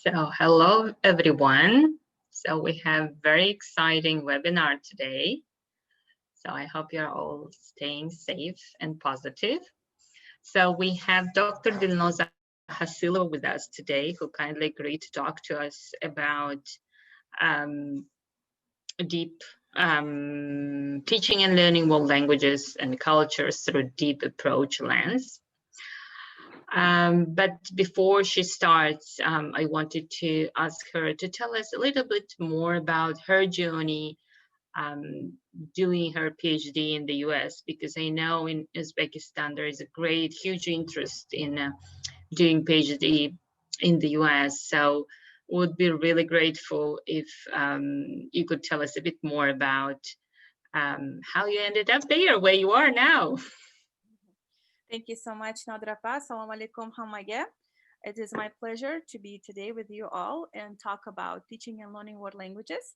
So hello, everyone. So we have very exciting webinar today. So I hope you're all staying safe and positive. So we have Dr. Dilnoza Khasilova with us today, who kindly agreed to talk to us about um, deep teaching and learning world languages and cultures through deep approach lens. But before she starts, I wanted to ask her to tell us a little bit more about her journey doing her PhD in the US, because I know in Uzbekistan there is a great, huge interest in doing PhD in the US. So would be really grateful if you could tell us a bit more about how you ended up there, where you are now. Thank you so much, Nadrapa. Assalamu alaikum hammaga. It is my pleasure to be today with you all and talk about teaching and learning world languages.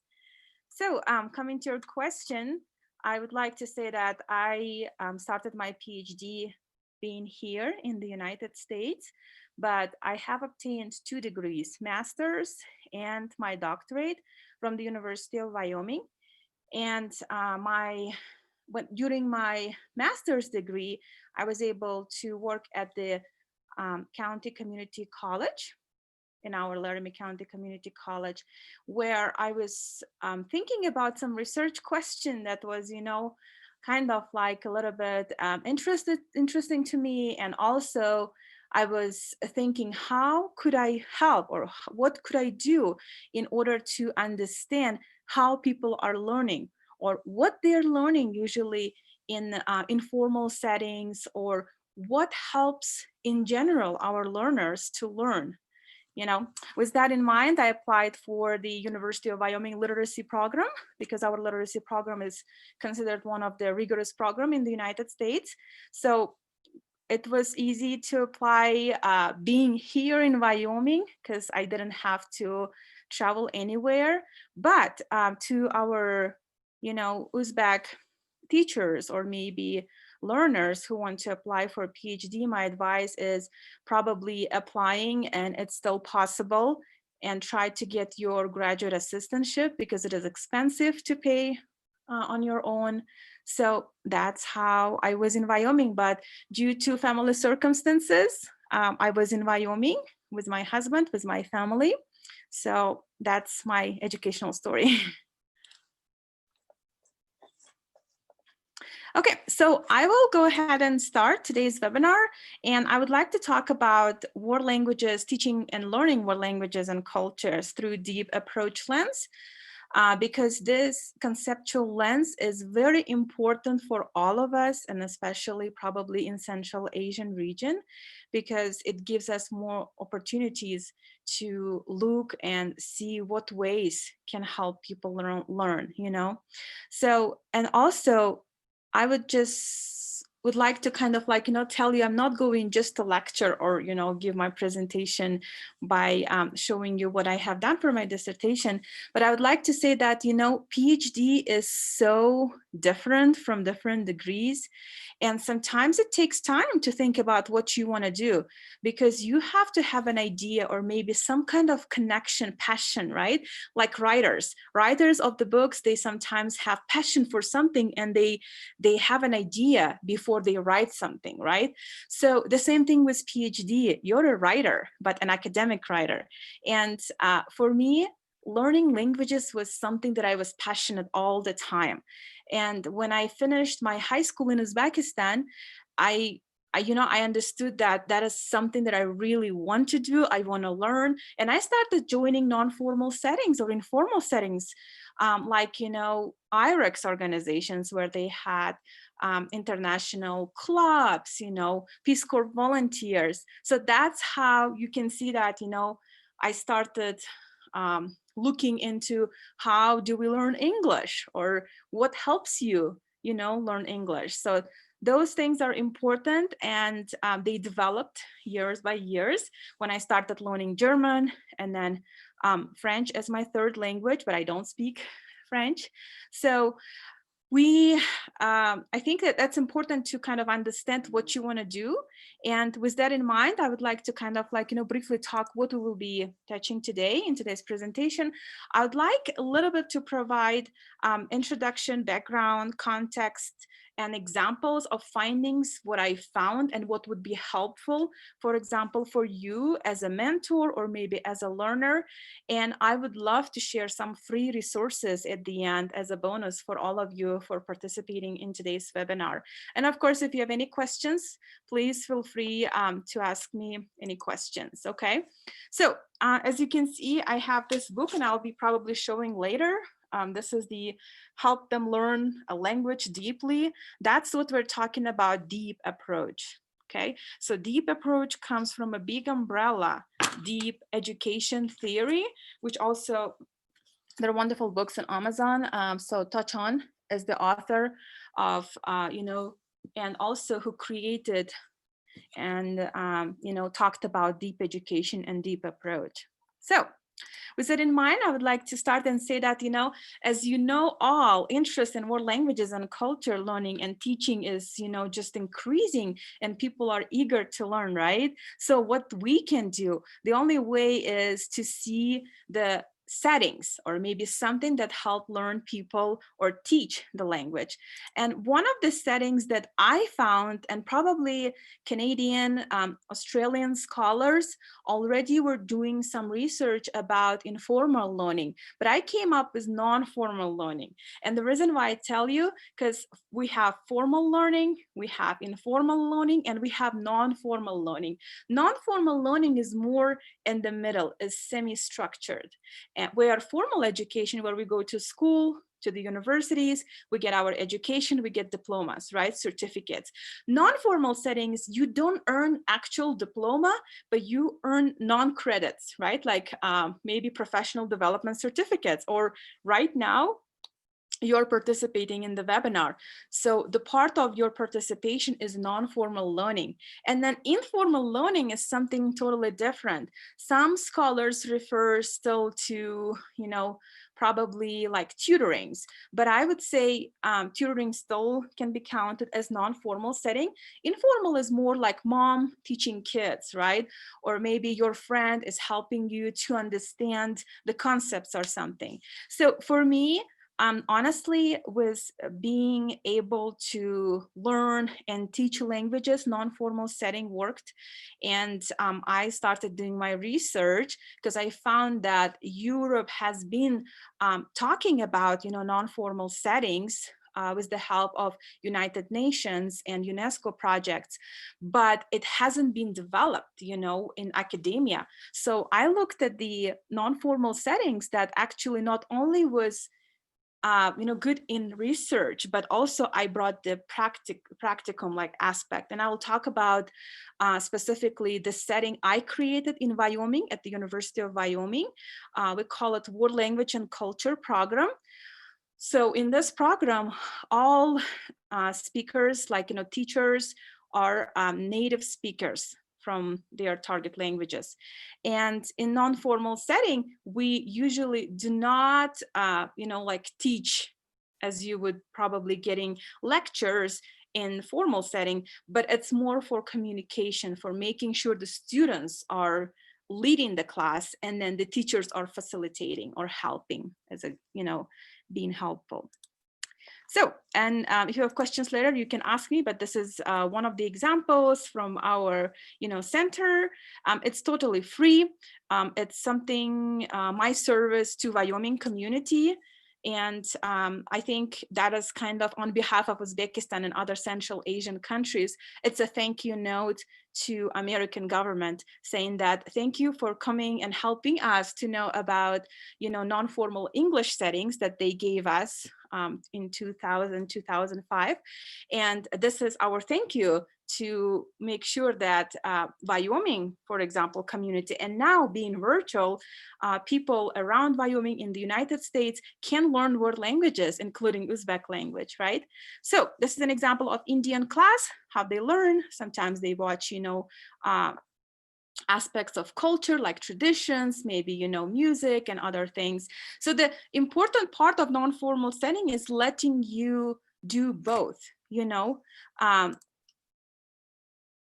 So coming to your question, I would like to say that I started my PhD being here in the United States, but I have obtained 2 degrees, master's and my doctorate from the University of Wyoming. And during my master's degree, I was able to work at the County Community College, in our Laramie County Community College, where I was thinking about some research question that was, kind of like a little bit interesting to me. And also I was thinking, how could I help, or what could I do in order to understand how people are learning, or what they're learning usually in informal settings, or what helps in general our learners to learn. With that in mind, I applied for the University of Wyoming literacy program, because our literacy program is considered one of the rigorous program in the United States. So it was easy to apply being here in Wyoming, because I didn't have to travel anywhere. But to our, Uzbek teachers or maybe learners who want to apply for a PhD, my advice is probably applying, and it's still possible, and try to get your graduate assistantship, because it is expensive to pay on your own. So that's how I was in Wyoming. But due to family circumstances, I was in Wyoming with my husband, with my family. So that's my educational story. Okay, so I will go ahead and start today's webinar, and I would like to talk about world languages, teaching and learning world languages and cultures through deep approach lens, because this conceptual lens is very important for all of us, and especially probably in Central Asian region, because it gives us more opportunities to look and see what ways can help people learn. So, and also, I would like to kind of like, tell you I'm not going just to lecture or, give my presentation by showing you what I have done for my dissertation. But I would like to say that, PhD is so different from different degrees. And sometimes it takes time to think about what you want to do, because you have to have an idea or maybe some kind of connection, passion, right? Like writers of the books, they sometimes have passion for something, and they have an idea before they write something, right? So the same thing with PhD. You're a writer, but an academic writer. And for me, learning languages was something that I was passionate all the time. And when I finished my high school in Uzbekistan, I understood that that is something that I really want to do. I want to learn. And I started joining non-formal settings or informal settings, like, IREX organizations, where they had international clubs, Peace Corps volunteers. So that's how you can see that, I started looking into how do we learn English, or what helps you, learn English. So those things are important, and they developed years by years. When I started learning German, and then French as my third language, but I don't speak French. So I think that that's important to kind of understand what you want to do. And with that in mind, I would like to kind of like, briefly talk what we will be touching today in today's presentation. I would like a little bit to provide introduction, background, context, and examples of findings, what I found and what would be helpful, for example, for you as a mentor or maybe as a learner. And I would love to share some free resources at the end as a bonus for all of you for participating in today's webinar. And of course, if you have any questions, please feel free to ask me any questions, okay? So as you can see, I have this book and I'll be probably showing later. This is the Help Them Learn a Language Deeply. That's what we're talking about, deep approach. Okay, so deep approach comes from a big umbrella, deep education theory, which also, there are wonderful books on Amazon. So Tachon is the author of, and also who created and, talked about deep education and deep approach. So with that in mind, I would like to start and say that, as all interest in world languages and culture learning and teaching is, just increasing and people are eager to learn, right? So what we can do, the only way is to see the settings or maybe something that help learn people or teach the language. And one of the settings that I found, and probably Canadian, Australian scholars already were doing some research about informal learning, but I came up with non-formal learning. And the reason why I tell you, because we have formal learning, we have informal learning, and we have non-formal learning. Non-formal learning is more in the middle, is semi-structured. And where formal education, where we go to school, to the universities, we get our education, we get diplomas, right? Certificates. Non-formal settings, you don't earn actual diploma, but you earn non-credits, right? Like maybe professional development certificates, or right now, you're participating in the webinar. So the part of your participation is non-formal learning. And then informal learning is something totally different. Some scholars refer still to, probably like tutorings, but I would say tutoring still can be counted as non-formal setting. Informal is more like mom teaching kids, right? Or maybe your friend is helping you to understand the concepts or something. So for me, honestly, with being able to learn and teach languages, non-formal setting worked. And I started doing my research because I found that Europe has been talking about, non-formal settings with the help of United Nations and UNESCO projects, but it hasn't been developed, in academia. So I looked at the non-formal settings that actually not only was good in research, but also I brought the practicum like aspect. And I will talk about specifically the setting I created in Wyoming at the University of Wyoming. We call it World Language and Culture Program. So in this program, all speakers, like, teachers are native speakers from their target languages. And in non-formal setting, we usually do not, teach as you would probably getting lectures in formal setting, but it's more for communication, for making sure the students are leading the class and then the teachers are facilitating or helping as a, being helpful. So, and if you have questions later, you can ask me, but this is one of the examples from our, center. It's totally free. It's something, my service to Wyoming community. And I think that is kind of on behalf of Uzbekistan and other Central Asian countries, it's a thank you note to American government saying that thank you for coming and helping us to know about, non-formal English settings that they gave us in 2000, 2005. And this is our thank you to make sure that Wyoming, for example, community, and now being virtual, people around Wyoming in the United States can learn world languages, including Uzbek language, right? So this is an example of Indian class, how they learn. Sometimes they watch, aspects of culture like traditions, maybe, music and other things. So the important part of non-formal setting is letting you do both,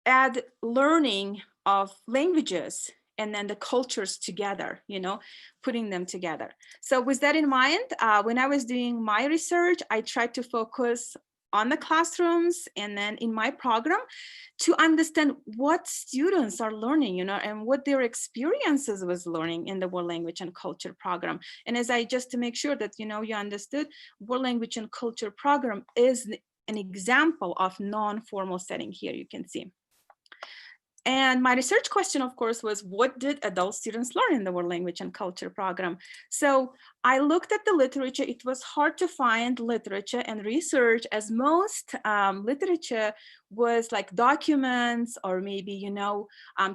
add learning of languages and then the cultures together, putting them together. So with that in mind, when I was doing my research, I tried to focus on the classrooms and then in my program to understand what students are learning, and what their experiences was learning in the world language and culture program. And just to make sure that, you understood, world language and culture program is an example of non-formal setting here, you can see. And my research question, of course, was what did adult students learn in the world language and culture program? So I looked at the literature. It was hard to find literature and research, as most literature was like documents or maybe,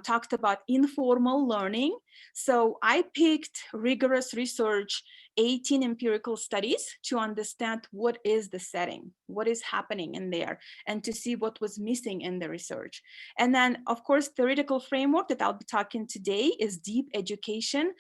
talked about informal learning. So I picked rigorous research, 18 empirical studies to understand what is the setting, what is happening in there, and to see what was missing in the research. And then, of course, theoretical framework that I'll be talking today is deep education.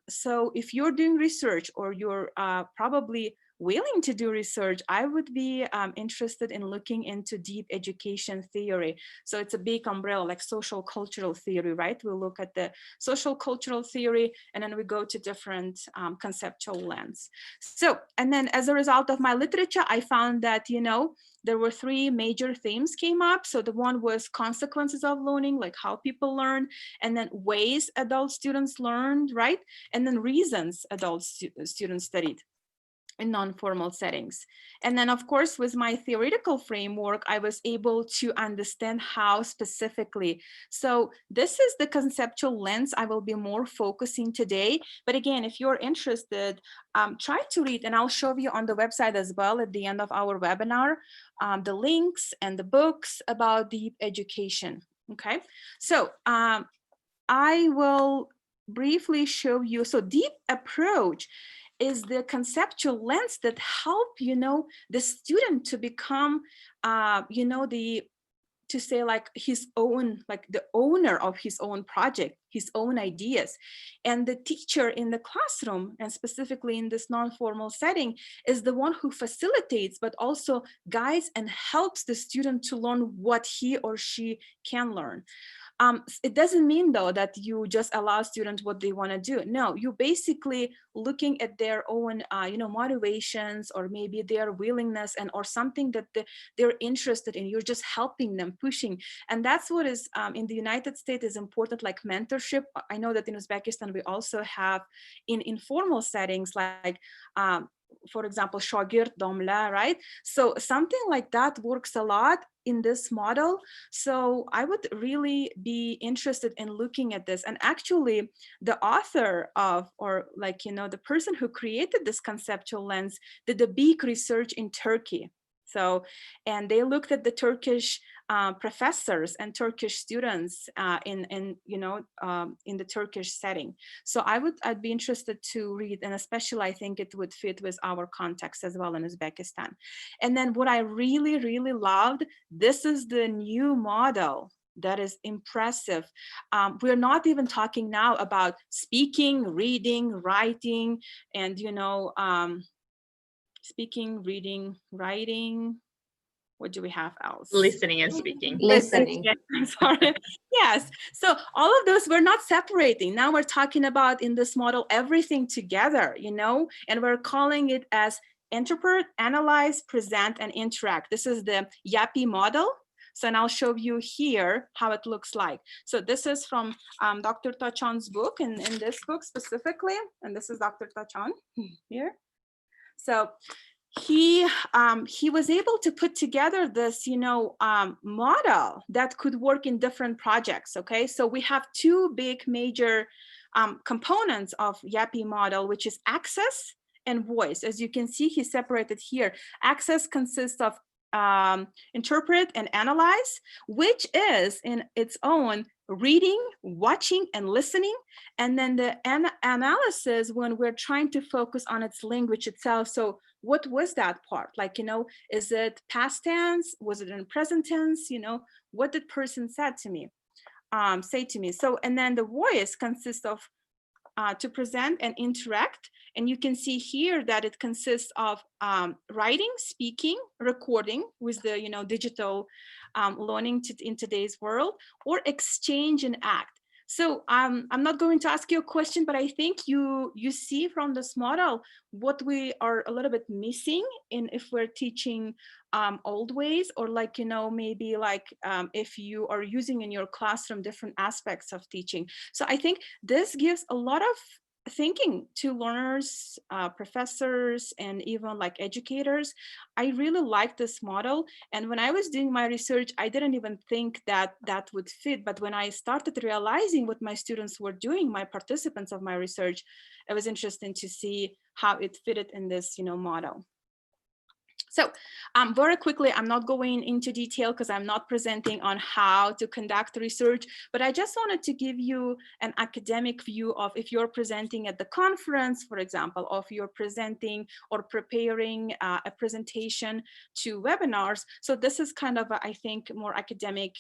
So if you're doing research or you're probably willing to do research, I would be interested in looking into deep education theory. So it's a big umbrella, like social cultural theory, right? We'll look at the social cultural theory, and then we go to different conceptual lens. So, and then as a result of my literature, I found that, there were three major themes came up. So the one was consequences of learning, like how people learn, and then ways adult students learned, right? And then reasons adult students studied in non-formal settings. And then, of course, with my theoretical framework, I was able to understand how specifically. So this is the conceptual lens I will be more focusing today. But again, if you're interested, try to read, and I'll show you on the website as well at the end of our webinar, the links and the books about deep education. Okay, so I will briefly show you. So deep approach is the conceptual lens that help, the student to become, to say like his own, like the owner of his own project, his own ideas. And the teacher in the classroom, and specifically in this non-formal setting, is the one who facilitates, but also guides and helps the student to learn what he or she can learn. It doesn't mean though that you just allow students what they want to do. No, you basically looking at their own, motivations, or maybe their willingness, and or something that they're interested in. You're just helping them, pushing, and that's what is in the United States is important, like mentorship. I know that in Uzbekistan we also have in informal settings like. For example, shogird domla, right? So something like that works a lot in this model. So I would really be interested in looking at this. And actually the author of, or like, the person who created this conceptual lens did a big research in Turkey. So, and they looked at the Turkish professors and Turkish students in the Turkish setting. So I'd be interested to read, and especially I think it would fit with our context as well in Uzbekistan. And then what I really, really loved, this is the new model that is impressive. We're not even talking now about speaking, reading, writing, and speaking, reading, writing. What do we have else? Listening and speaking. Listening. Sorry. Yes. So all of those, we're not separating. Now we're talking about in this model, everything together, and we're calling it as interpret, analyze, present, and interact. This is the YAPI model. So, and I'll show you here how it looks like. So this is from Dr. Tachan's book, and in this book specifically, and this is Dr. Tachan here. So he was able to put together this, model that could work in different projects. Okay, so we have two big major components of YAPI model, which is access and voice. As you can see, he separated here. Access consists of interpret and analyze, which is in its own reading, watching, and listening. And then the analysis, when we're trying to focus on its language itself. So what was that part? Like, is it past tense? Was it in present tense? What did person say to me? So, and then the voice consists of to present and interact. And you can see here that it consists of writing, speaking, recording with the digital learning in today's world, or exchange and act. So I'm not going to ask you a question, but I think you see from this model what we are a little bit missing in if we're teaching old ways, or like, maybe like if you are using in your classroom different aspects of teaching. So I think this gives a lot of thinking to learners, professors, and even like educators. I really like this model. And when I was doing my research, I didn't even think that that would fit. But when I started realizing what my students were doing, my participants of my research, it was interesting to see how it fitted in this, model. So very quickly, I'm not going into detail because I'm not presenting on how to conduct research, but I just wanted to give you an academic view of if you're presenting at the conference, for example, or if you're presenting or preparing a presentation to webinars. So this is kind of, I think, more academic,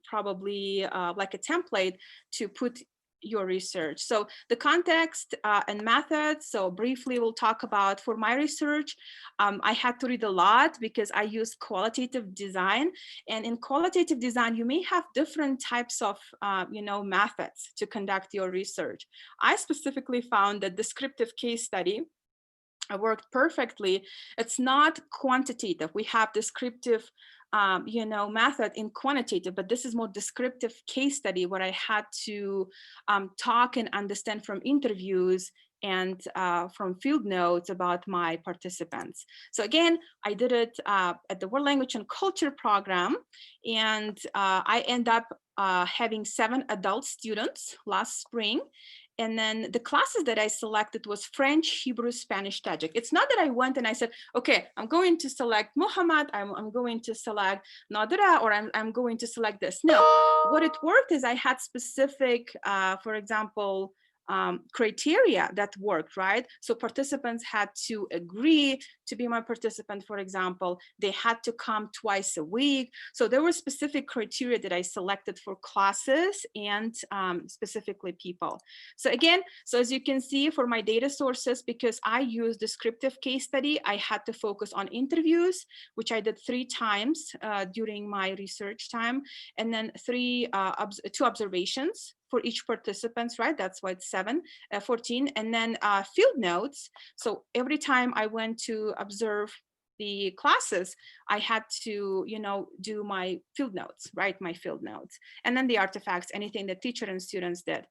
probably like a template to put your research. So the context and methods. So briefly, we'll talk about for my research. I had to read a lot because I used qualitative design. And in qualitative design, you may have different types of, methods to conduct your research. I specifically found that descriptive case study worked perfectly. It's not quantitative. We have descriptive method in quantitative, but this is more descriptive case study where I had to talk and understand from interviews and from field notes about my participants. So again, I did it at the World Language and Culture program, and I end up having 7 adult students last spring. And then the classes that I selected was French, Hebrew, Spanish, Tajik. It's not that I went and I said, okay, I'm going to select Muhammad, I'm going to select Nadira, or I'm going to select this. No, what it worked is I had specific, for example, criteria that worked, right? So participants had to agree to be my participant, for example. They had to come twice a week. So there were specific criteria that I selected for classes and specifically people. So again, so as you can see for my data sources, because I use descriptive case study, I had to focus on interviews, which I did 3 times during my research time, and then 2 observations for each participants, right? That's why it's 14. And then field notes. So every time I went to observe the classes, I had to, do my field notes, write my field notes, and then the artifacts, anything the teacher and students did.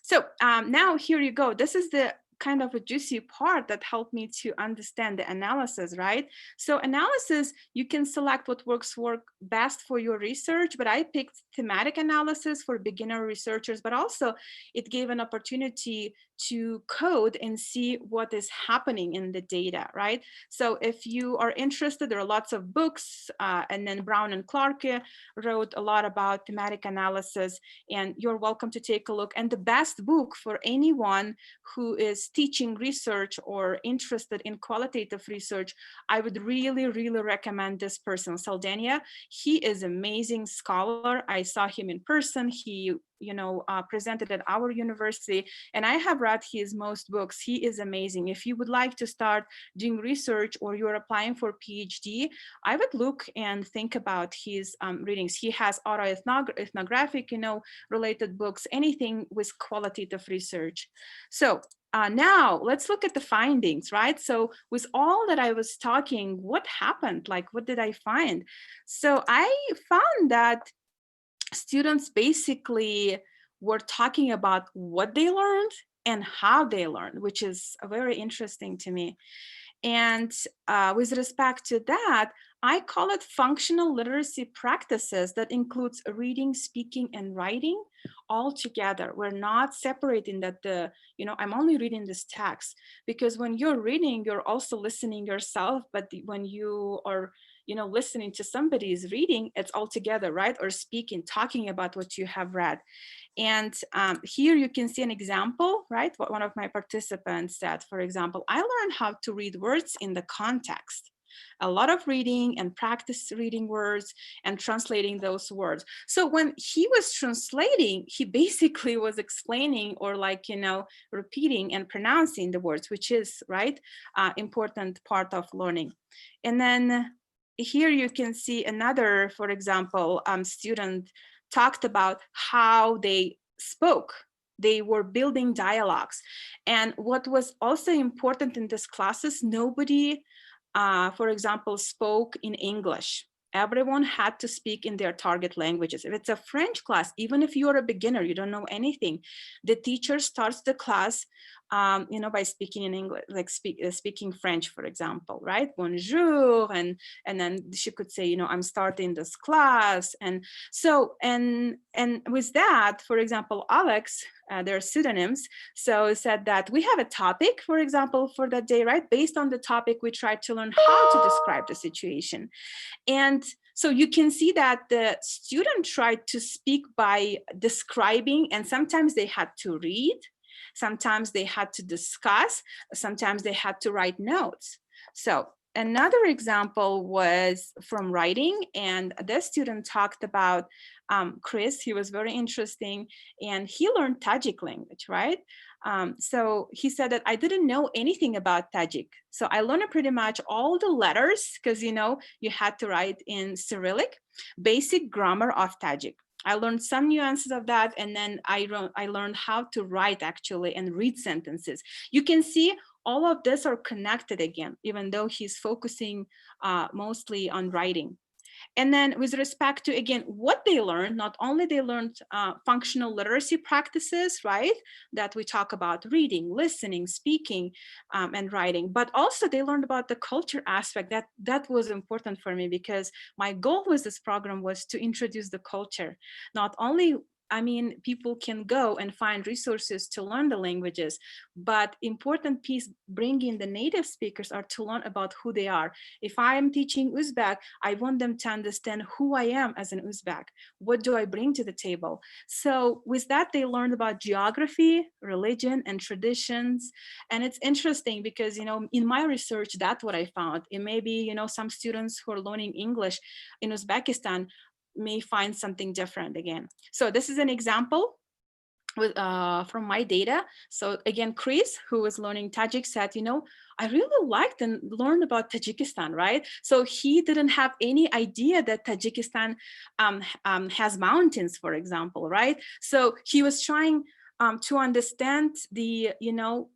So now here you go. This is the kind of a juicy part that helped me to understand the analysis, right? So analysis, you can select what work best for your research, but I picked thematic analysis for beginner researchers, but also it gave an opportunity to code and see what is happening in the data, right? So if you are interested, there are lots of books, and then Brown and Clark wrote a lot about thematic analysis, and you're welcome to take a look. And the best book for anyone who is teaching research or interested in qualitative research, I would really, really recommend this person, Saldania. He is an amazing scholar. I saw him in person. He presented at our university, and I have read his most books. He is amazing. If you would like to start doing research or you're applying for PhD, I would look and think about his readings. He has autoethnographic, related books, anything with qualitative research. So now let's look at the findings, right? So with all that I was talking, what happened? Like, what did I find? So I found that students basically were talking about what they learned and how they learned, which is very interesting to me. And with respect to that, I call it functional literacy practices that includes reading, speaking, and writing all together. We're not separating that I'm only reading this text, because when you're reading, you're also listening yourself. But when you are listening to somebody's reading, it's all together, right? Or speaking, talking about what you have read. And here you can see an example, right? What one of my participants said, for example, I learned how to read words in the context. a lot of reading and practice reading words and translating those words. So when he was translating, he basically was explaining or like, you know, repeating and pronouncing the words, which is right, important part of learning. And then here you can see another, for example, student talked about how they spoke. They were building dialogues. And what was also important in this classes, nobody, for example, spoke in English. Everyone had to speak in their target languages. If it's a French class, even if you're a beginner, you don't know anything, the teacher starts the class, you know, by speaking in English, like speaking French, for example, right? Bonjour, and then she could say, you know, I'm starting this class, and so and with that, for example, Alex, their pseudonyms. So it said that we have a topic, for example, for that day, right? Based on the topic, we try to learn how to describe the situation. And so you can see that the student tried to speak by describing, and sometimes they had to read, sometimes they had to discuss, sometimes they had to write notes. So another example was from writing, and the student talked about Chris. He was very interesting, and he learned Tajik language, right? So he said that I didn't know anything about Tajik. So I learned pretty much all the letters, because you know, you had to write in Cyrillic, basic grammar of Tajik. I learned some nuances of that, and then I learned how to write actually and read sentences. You can see all of this are connected again, even though he's focusing mostly on writing. And then with respect to, again, what they learned, not only they learned functional literacy practices, right, that we talk about reading, listening, speaking, and writing, but also they learned about the culture aspect. That was important for me, because my goal with this program was to introduce the culture. Not only, I mean, people can go and find resources to learn the languages, but important piece bringing the native speakers are to learn about who they are. If I am teaching Uzbek, I want them to understand who I am as an Uzbek. What do I bring to the table? So with that, they learned about geography, religion, and traditions. And it's interesting because, you know, in my research, that's what I found. It may be, you know, some students who are learning English in Uzbekistan may find something different again. So this is an example with, from my data. So again, Chris, who was learning Tajik, said, you know, I really liked and learned about Tajikistan, right? So he didn't have any idea that Tajikistan has mountains, for example, right? So he was trying to understand the, you know,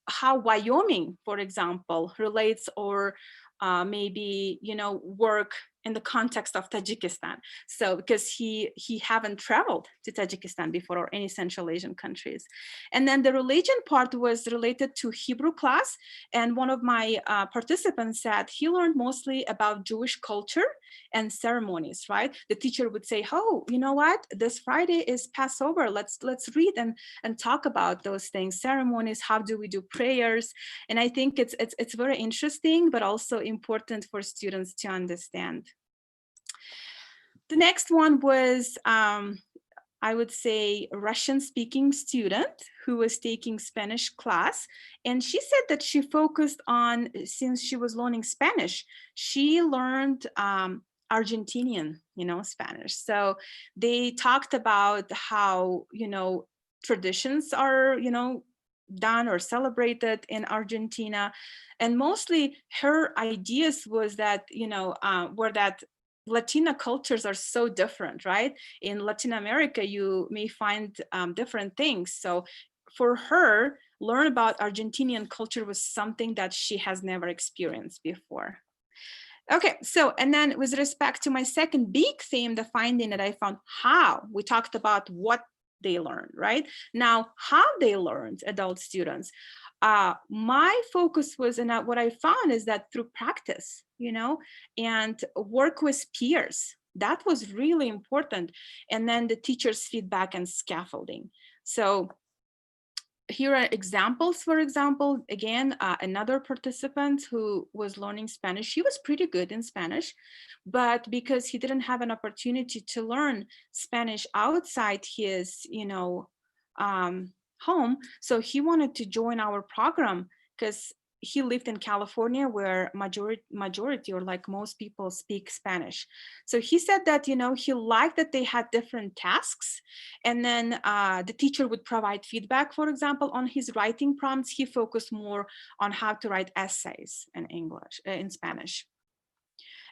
how Wyoming, for example, relates or maybe, you know, work in the context of Tajikistan. So because he haven't traveled to Tajikistan before or any Central Asian countries. And then the religion part was related to Hebrew class. And one of my participants said he learned mostly about Jewish culture and ceremonies, right? The teacher would say, oh, you know what, this Friday is Passover. Let's read and talk about those things, ceremonies, how do we do prayers? And I think it's very interesting, but also important for students to understand. The next one was, I would say, a Russian-speaking student who was taking Spanish class. And she said that she focused on, since she was learning Spanish, she learned Argentinian, you know, Spanish. So they talked about how, you know, traditions are, you know, done or celebrated in Argentina. And mostly her ideas was that, you know, were that Latina cultures are so different, right? In Latin America, you may find different things. So for her, learn about Argentinian culture was something that she has never experienced before. Okay, so, and then with respect to my second big theme, the finding that I found, how we talked about what they learned, right? Now, how they learned, adult students. My focus was, and what I found is that through practice, you know, and work with peers, that was really important. And then the teacher's feedback and scaffolding. So here are examples. For example, again, another participant who was learning Spanish, he was pretty good in Spanish, but because he didn't have an opportunity to learn Spanish outside his, you know, home, so he wanted to join our program because he lived in California, where majority or like most people speak Spanish. So he said that, you know, he liked that they had different tasks, and then the teacher would provide feedback. For example, on his writing prompts, he focused more on how to write essays in English, in Spanish.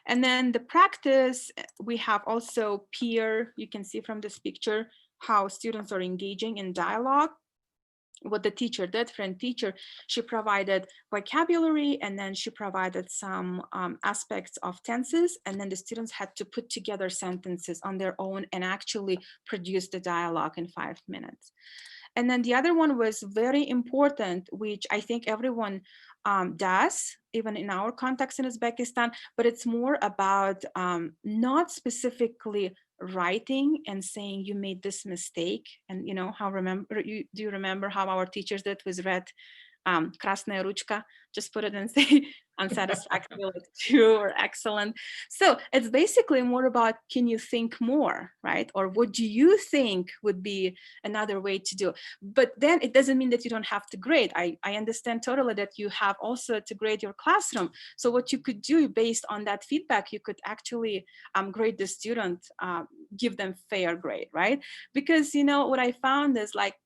And then the practice, we have also peer. You can see from this picture how students are engaging in dialogue. What the teacher did, friend teacher, she provided vocabulary, and then she provided some aspects of tenses, and then the students had to put together sentences on their own and actually produce the dialogue in 5 minutes. And then the other one was very important, which I think everyone does, even in our context in Uzbekistan, but it's more about not specifically writing and saying you made this mistake. And you know how do you remember how our teachers did with red krasnaya ruchka, just put it and say unsatisfactory, like 2 or excellent. So it's basically more about, can you think more, right? Or what do you think would be another way to do? But then it doesn't mean that you don't have to grade. I understand totally that you have also to grade your classroom. So what you could do based on that feedback, you could actually grade the student, give them fair grade, right? Because, you know, what I found is like,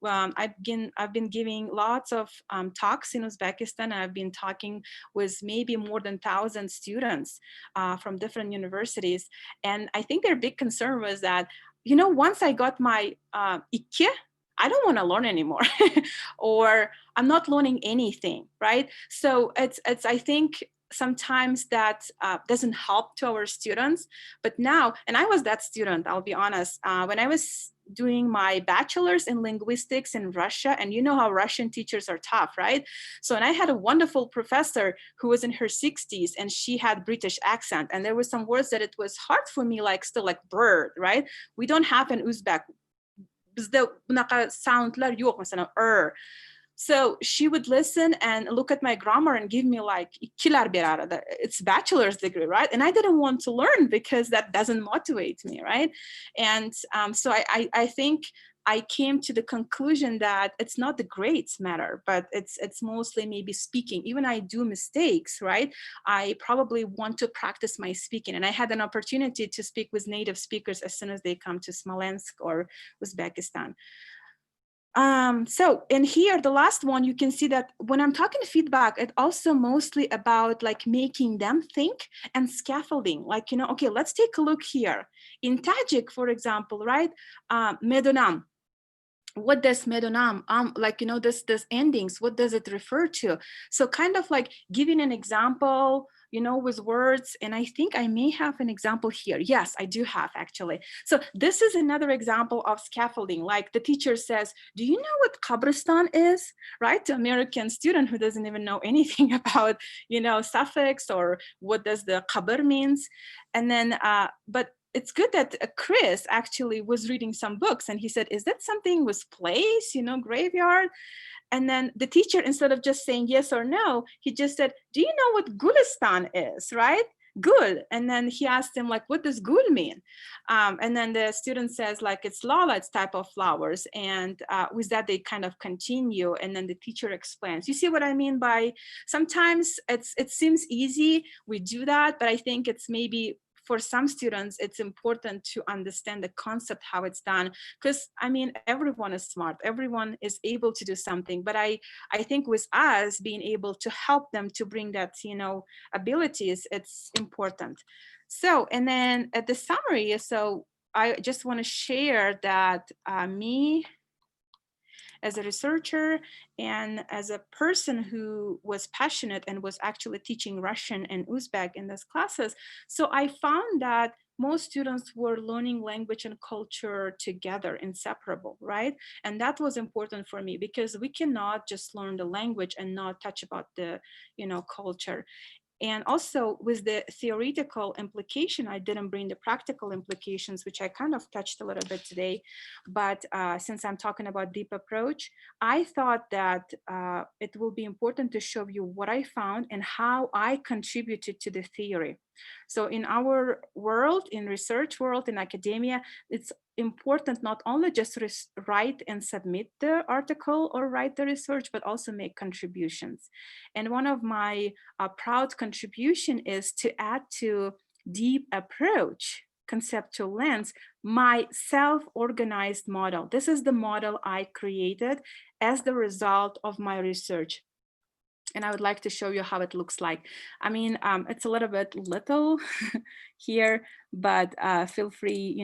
I've been giving lots of talks in Uzbekistan. I've been talking with maybe more than 1,000 students from different universities. And I think their big concern was that, you know, once I got my iki, I don't want to learn anymore, or I'm not learning anything, right? So it's I think sometimes that doesn't help to our students. But now, and I was that student, I'll be honest, when I was doing my bachelor's in linguistics in Russia, and you know how Russian teachers are tough, right? So, and I had a wonderful professor who was in her 60s, and she had British accent, and there were some words that it was hard for me, like still like bird, right? We don't have an Uzbek. Bizde bunaqa soundlar yo'q, masalan, So she would listen and look at my grammar and give me like ikkilar berara. It's bachelor's degree, right? And I didn't want to learn because that doesn't motivate me, right? And so I think I came to the conclusion that it's not the grades matter, but it's mostly maybe speaking. Even I do mistakes, right? I probably want to practice my speaking. And I had an opportunity to speak with native speakers as soon as they come to Smolensk or Uzbekistan. So in here, the last one, you can see that when I'm talking feedback, it also mostly about like making them think and scaffolding, like, you know, okay, let's take a look here. In Tajik, for example, right? Medonam. What does medonam, like, you know, this endings, what does it refer to? So kind of like giving an example, you know, with words. And I think I may have an example here. Yes, I do have actually. So this is another example of scaffolding. Like the teacher says, do you know what Qabristan is? Right? To American student who doesn't even know anything about, you know, suffix or what does the qabr means. And then, but it's good that Chris actually was reading some books, and he said, is that something with place, you know, graveyard? And then the teacher, instead of just saying yes or no, he just said, do you know what Gulistan is, right? Gul. And then he asked him, like, what does gul mean? And then the student says, like, it's lala, it's type of flowers. And with that, they kind of continue. And then the teacher explains. You see what I mean by sometimes it seems easy, we do that, but I think it's maybe for some students, it's important to understand the concept, how it's done. Because I mean, everyone is smart, everyone is able to do something. But I think with us being able to help them to bring that, you know, abilities, it's important. So, and then at the summary, so I just want to share that me, as a researcher and as a person who was passionate and was actually teaching Russian and Uzbek in those classes. So I found that most students were learning language and culture together, inseparable, right? And that was important for me because we cannot just learn the language and not touch about the, you know, culture. And also with the theoretical implication, I didn't bring the practical implications, which I kind of touched a little bit today. But since I'm talking about deep approach, I thought that it will be important to show you what I found and how I contributed to the theory. So in our world, in research world, in academia, it's important not only just write and submit the article or write the research, but also make contributions. And one of my proud contribution is to add to deep approach, conceptual lens, my self-organized model. This is the model I created as the result of my research. And I would like to show you how it looks like. I mean, it's a little bit little here, but feel free,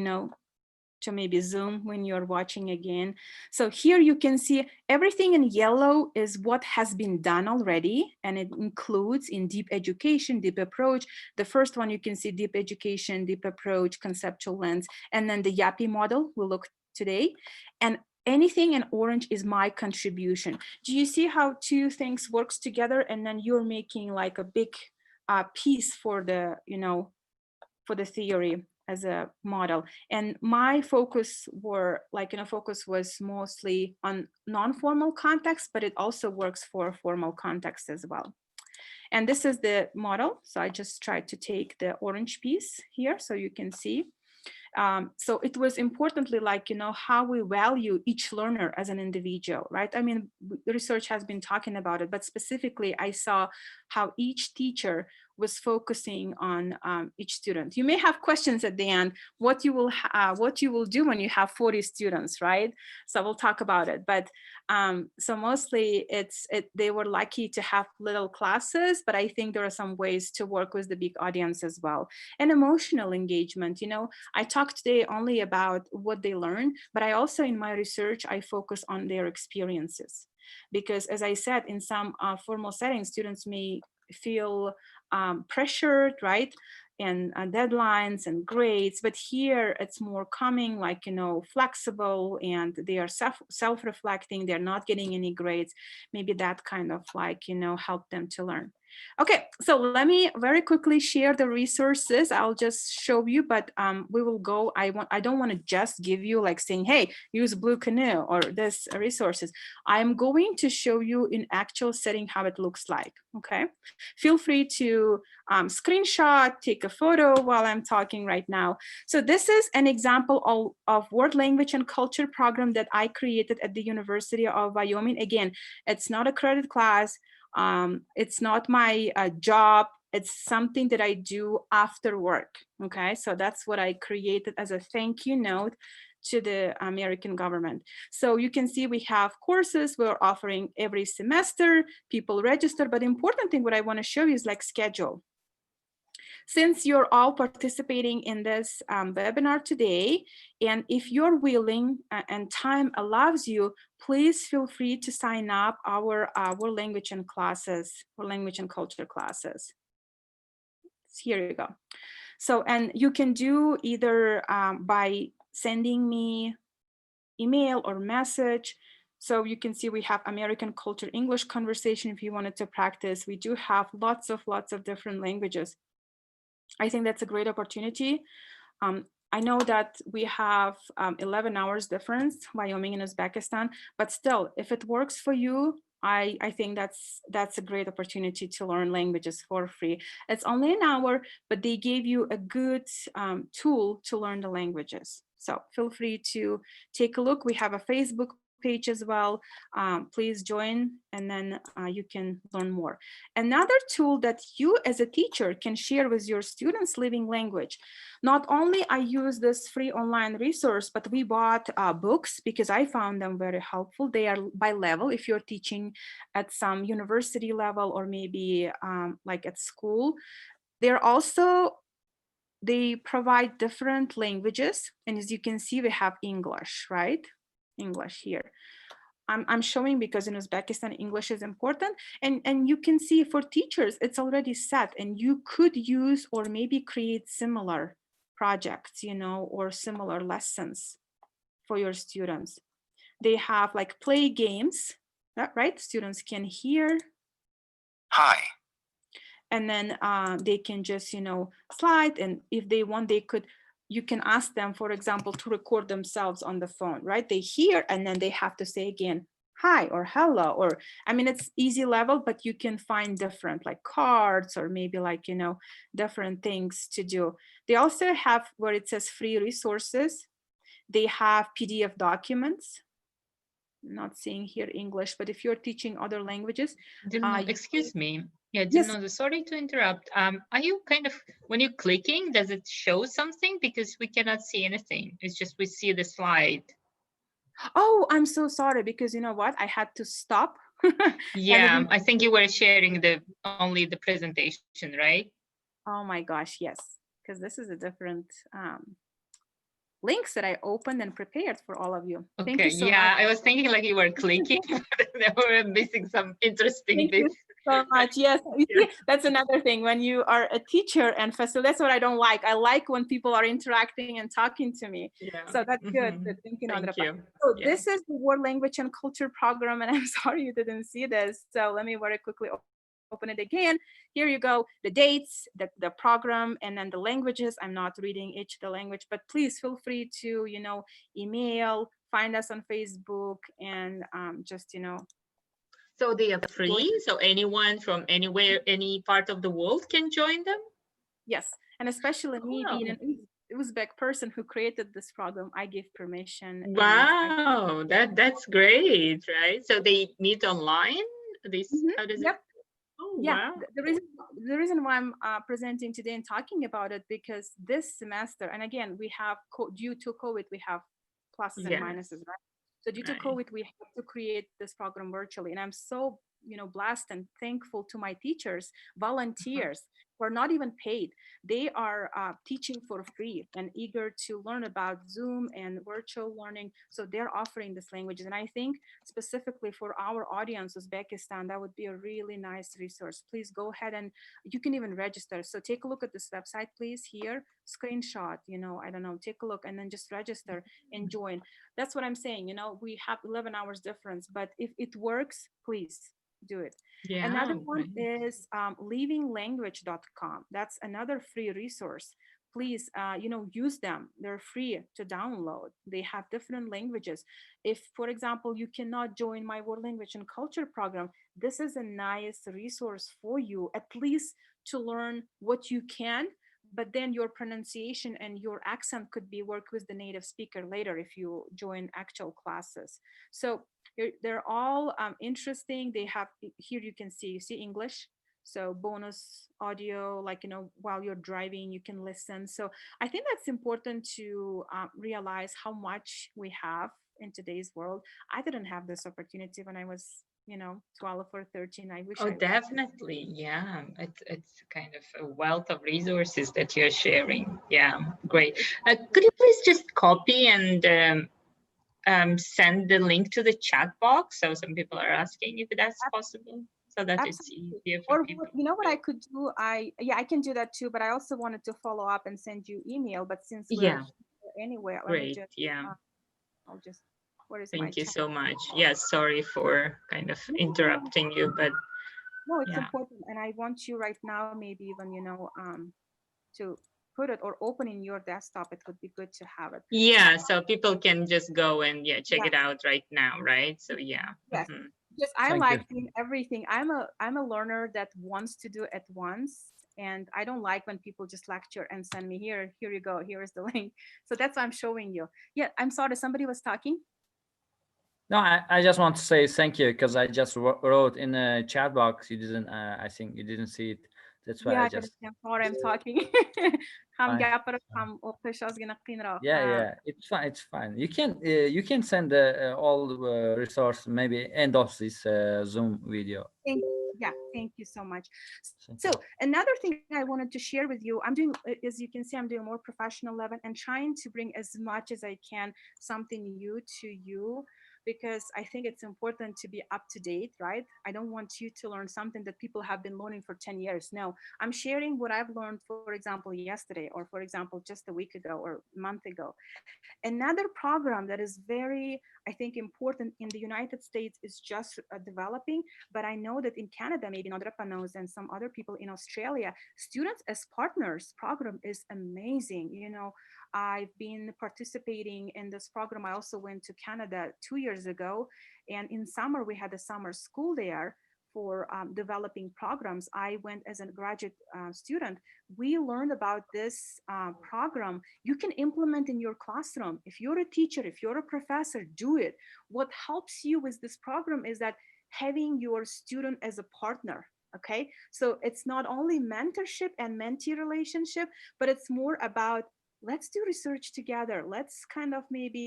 to maybe zoom when you're watching again. So here you can see everything in yellow is what has been done already, and it includes in deep education, deep approach. The first one you can see deep education, deep approach, conceptual lens, and then the YAPI model we'll look today. And anything in orange is my contribution. Do you see how two things works together, and then you're making like a big piece for the, for the theory as a model? And my focus focus was mostly on non-formal context, but it also works for formal context as well. And this is the model. So I just tried to take the orange piece here so you can see. So it was importantly how we value each learner as an individual, right? I mean, research has been talking about it, but specifically I saw how each teacher was focusing on each student. You may have questions at the end, what you will do when you have 40 students, right? So we'll talk about it. But so mostly they were lucky to have little classes, but I think there are some ways to work with the big audience as well. And emotional engagement, I talked today only about what they learn, but I also in my research, I focus on their experiences. Because as I said, in some formal settings, students may feel pressured, right? And deadlines and grades, but here it's more coming flexible, and they are self-reflecting, they're not getting any grades. Maybe that kind of help them to learn. Okay, so let me very quickly share the resources. I'll just show you, but we will go. I don't want to just give you saying, hey, use Blue Canoe or this resources. I'm going to show you in actual setting how it looks like. Okay, feel free to screenshot, take a photo while I'm talking right now. So this is an example of World Language and Culture program that I created at the University of Wyoming. Again, it's not a credit class. It's not my job. It's something that I do after work. Okay, so that's what I created as a thank you note to the American government. So you can see we have courses we're offering every semester, people register, but the important thing what I want to show you is schedule. Since you're all participating in this webinar today, and if you're willing and time allows you, please feel free to sign up our language and culture classes. Here you go. So, and you can do either by sending me email or message. So you can see we have American Culture English conversation if you wanted to practice. We do have lots of different languages. I think that's a great opportunity. I know that we have 11 hours difference, Wyoming and Uzbekistan, but still, if it works for you, I think that's a great opportunity to learn languages for free. It's only an hour, but they gave you a good tool to learn the languages. So feel free to take a look. We have a Facebook page as well. Please join, and then you can learn more. Another tool that you as a teacher can share with your students living language. Not only I use this free online resource, but we bought books because I found them very helpful. They are by level. If you're teaching at some university level or maybe at school, they provide different languages. And as you can see, we have English, right? English here. I'm showing because in Uzbekistan, English is important. And you can see for teachers, it's already set, and you could use or maybe create similar projects, or similar lessons for your students. They have play games, right? Students can hear. Hi. And then they can just, slide. And if they want, you can ask them, for example, to record themselves on the phone, right? They hear, and then they have to say again, hi or hello, or I mean, it's easy level, but you can find different like cards or maybe like, you know, different things to do. They also have where it says free resources. They have PDF documents. I'm not seeing here English, but if you're teaching other languages, Excuse me. Yeah, yes. Dilnoza, sorry to interrupt. Are you kind of, when you're clicking, does it show something? Because we cannot see anything. It's just we see the slide. Oh, I'm so sorry, because you know what? I had to stop. Yeah, I think you were sharing only the presentation, right? Oh my gosh, yes, because this is a different links that I opened and prepared for all of you. Thank you Okay, so much. yeah, I was thinking like you were clicking, but they were missing some interesting Thank you bits. so much. Yes, you Yeah. see, that's another thing when you are a teacher and that's what I don't like. I like when people are interacting and talking to me. Yeah. So that's good. Mhm. Thank you, Thank Nadrapa. you. So Yeah. this is the World Language and Culture program, and I'm sorry you didn't see this. So let me very quickly open it again. Here you go, the dates, the program, and then the languages. I'm not reading each the language, but please feel free to, you know, email, find us on Facebook, and just, you know, So they are join. free, so anyone from anywhere, any part of the world can join them? Yes, and especially me being Oh, an Uzbek person who created this program, I give permission, and wow, that's great, right? So they meet online? Mhm, How does it? yep. Oh, Yeah, wow. the reason why I'm presenting today and talking about it, because this semester, and again, we have due to COVID, we have pluses and Yes, minuses, right? So due to right. COVID, we have to create this program virtually, and I'm so, you know, blessed and thankful to my teachers, Uh-huh. volunteers who are not even paid. They are teaching for free and eager to learn about Zoom and virtual learning. So they're offering these languages, and I think specifically for our audience, Uzbekistan, that would be a really nice resource. Please go ahead and you can even register. So take a look at this website, please. Here, screenshot, you know, I don't know, take a look and then just register and join. That's what I'm saying. You know, we have 11 hours difference, but if it works, please do it. Yeah, Another one right. is livinglanguage.com. That's another free resource. Please, you know, use them. They're free to download. They have different languages. If, for example, you cannot join my World Language and Culture program, this is a nice resource for you, at least to learn what you can, but then your pronunciation and your accent could be work with the native speaker later if you join actual classes. So they're all interesting. They have, here you can see, you see English, so bonus audio, like, you know, while you're driving you can listen. So I think that's important to realize how much we have in today's world. I didn't have this opportunity when I was, you know, 12 or 13. I wish Oh, I would. definitely. Yeah, it's kind of a wealth of resources that you're sharing. Yeah, great. Could you please just copy and send the link to the chat box? So some people are asking if that's possible, so that it's Absolutely. easier for Or people. you know what I could do? Yeah, I can do that too. But I also wanted to follow up and send you email. But since we're Yeah, here anyway, let me great. just. Yeah. Uh, I'll just. Where is my Thank you chat? so much. Yes, sorry for kind of No, no, no, interrupting you, but no. It's yeah. important, and I want you right now, maybe even, you know, to put it or open in your desktop. It would be good to have it. Yeah, so people can just go and yeah, check Yeah. it out right now, right? So yeah. Yes. Mhm. Just I Thank you. like doing everything. I'm a learner that wants to do at once. And I don't like when people just lecture and send me here you go, here is the link. So that's why I'm showing you. Yeah, I'm sorry, somebody was talking. No, I just want to say thank you because I just wrote in the chat box. You didn't, I think you didn't see it. That's why Yeah, I I didn't. just, I'm sorry, I'm talking. Ham fine. gapirib, ham o'qish ozgina qiyinroq. Yeah, yeah, it's fine. It's fine. You can send all the resource maybe end of this Zoom video. Yeah, thank you so much. Thank So you. another thing I wanted to share with you, I'm doing, as you can see, I'm doing more professional level and trying to bring as much as I can something new to you, because I think it's important to be up to date, right? I don't want you to learn something that people have been learning for 10 years. No, I'm sharing what I've learned, for example, yesterday, or for example, just a week ago or a month ago. Another program that is very, I think, important in the United States is just developing, but I know that in Canada, maybe Nadrapa knows, and some other people in Australia, students as partners program is amazing. You know, I've been participating in this program. I also went to Canada 2 years years ago. And in summer, we had a summer school there for developing programs. I went as a graduate student. We learned about this program. You can implement in your classroom. If you're a teacher, if you're a professor, do it. What helps you with this program is that having your student as a partner. Okay, so it's not only mentorship and mentee relationship, but it's more about, let's do research together. Let's kind of maybe,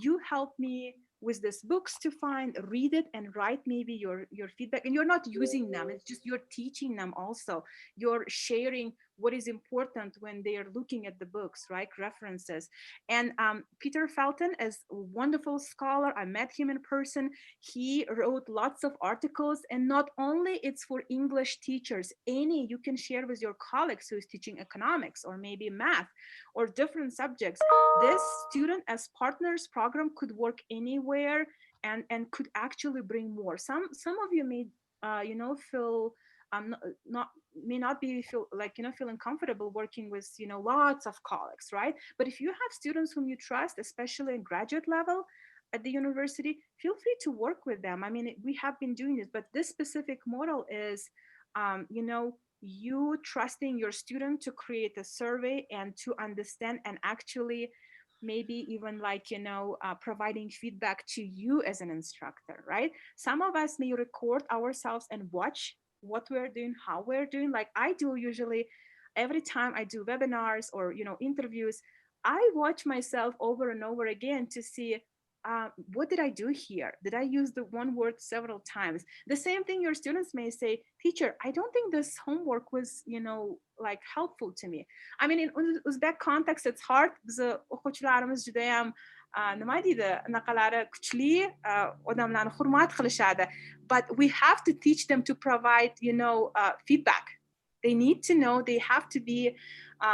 you help me with these books to find, read it, and write maybe your feedback. And you're not using them, it's just you're teaching them also. You're sharing what is important when they are looking at the books, right? References. And Peter Felton is a wonderful scholar. I met him in person. He wrote lots of articles, and not only it's for English teachers, any you can share with your colleagues who is teaching economics or maybe math or different subjects. This student as partners program could work anywhere and could actually bring more. Some of you may feel may not be feeling comfortable working with lots of colleagues, right? But if you have students whom you trust, especially in graduate level at the university, feel free to work with them. I mean, we have been doing this, but this specific model is you trusting your student to create a survey and to understand, and actually maybe even providing feedback to you as an instructor, right? Some of us may record ourselves and watch what we're doing, how we're doing. Like I do usually every time I do webinars or interviews, I watch myself over and over again to see what did I do here? Did I use the one word several times? The same thing your students may say, teacher, I don't think this homework was, helpful to me. I mean, in Uzbek context, it's hard. But we have to teach them to provide, feedback. They need to know, they have to be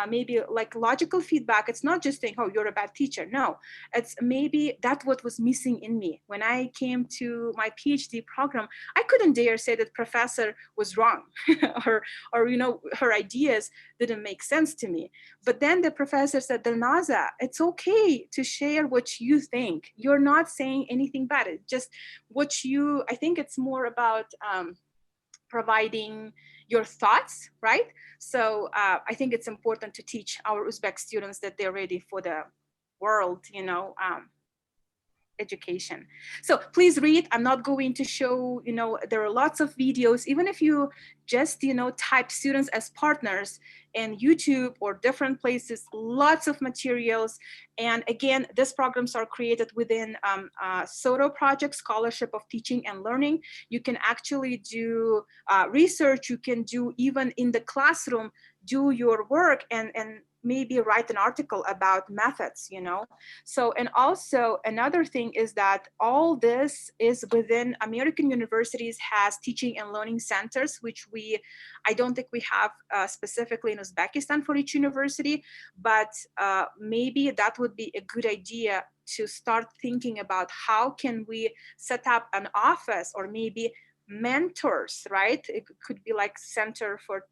maybe like logical feedback. It's not just saying, oh, you're a bad teacher. No, it's maybe that's what was missing in me. When I came to my PhD program, I couldn't dare say that professor was wrong or her ideas didn't make sense to me. But then the professor said, Dilnoza, it's okay to share what you think. You're not saying anything bad. It's just I think it's more about providing your thoughts, right? So I think it's important to teach our Uzbek students that they're ready for the world, education. So please read. I'm not going to show, there are lots of videos. Even if you just, type students as partners in YouTube or different places, lots of materials. And again, these programs are created within SOTO project, Scholarship of Teaching and Learning. You can actually do research. You can do even in the classroom, do your work and maybe write an article about methods, So, and also another thing is that all this is within American universities has teaching and learning centers, which I don't think we have specifically in Uzbekistan for each university, but maybe that would be a good idea to start thinking about how can we set up an office or maybe mentors, right? It could be like center for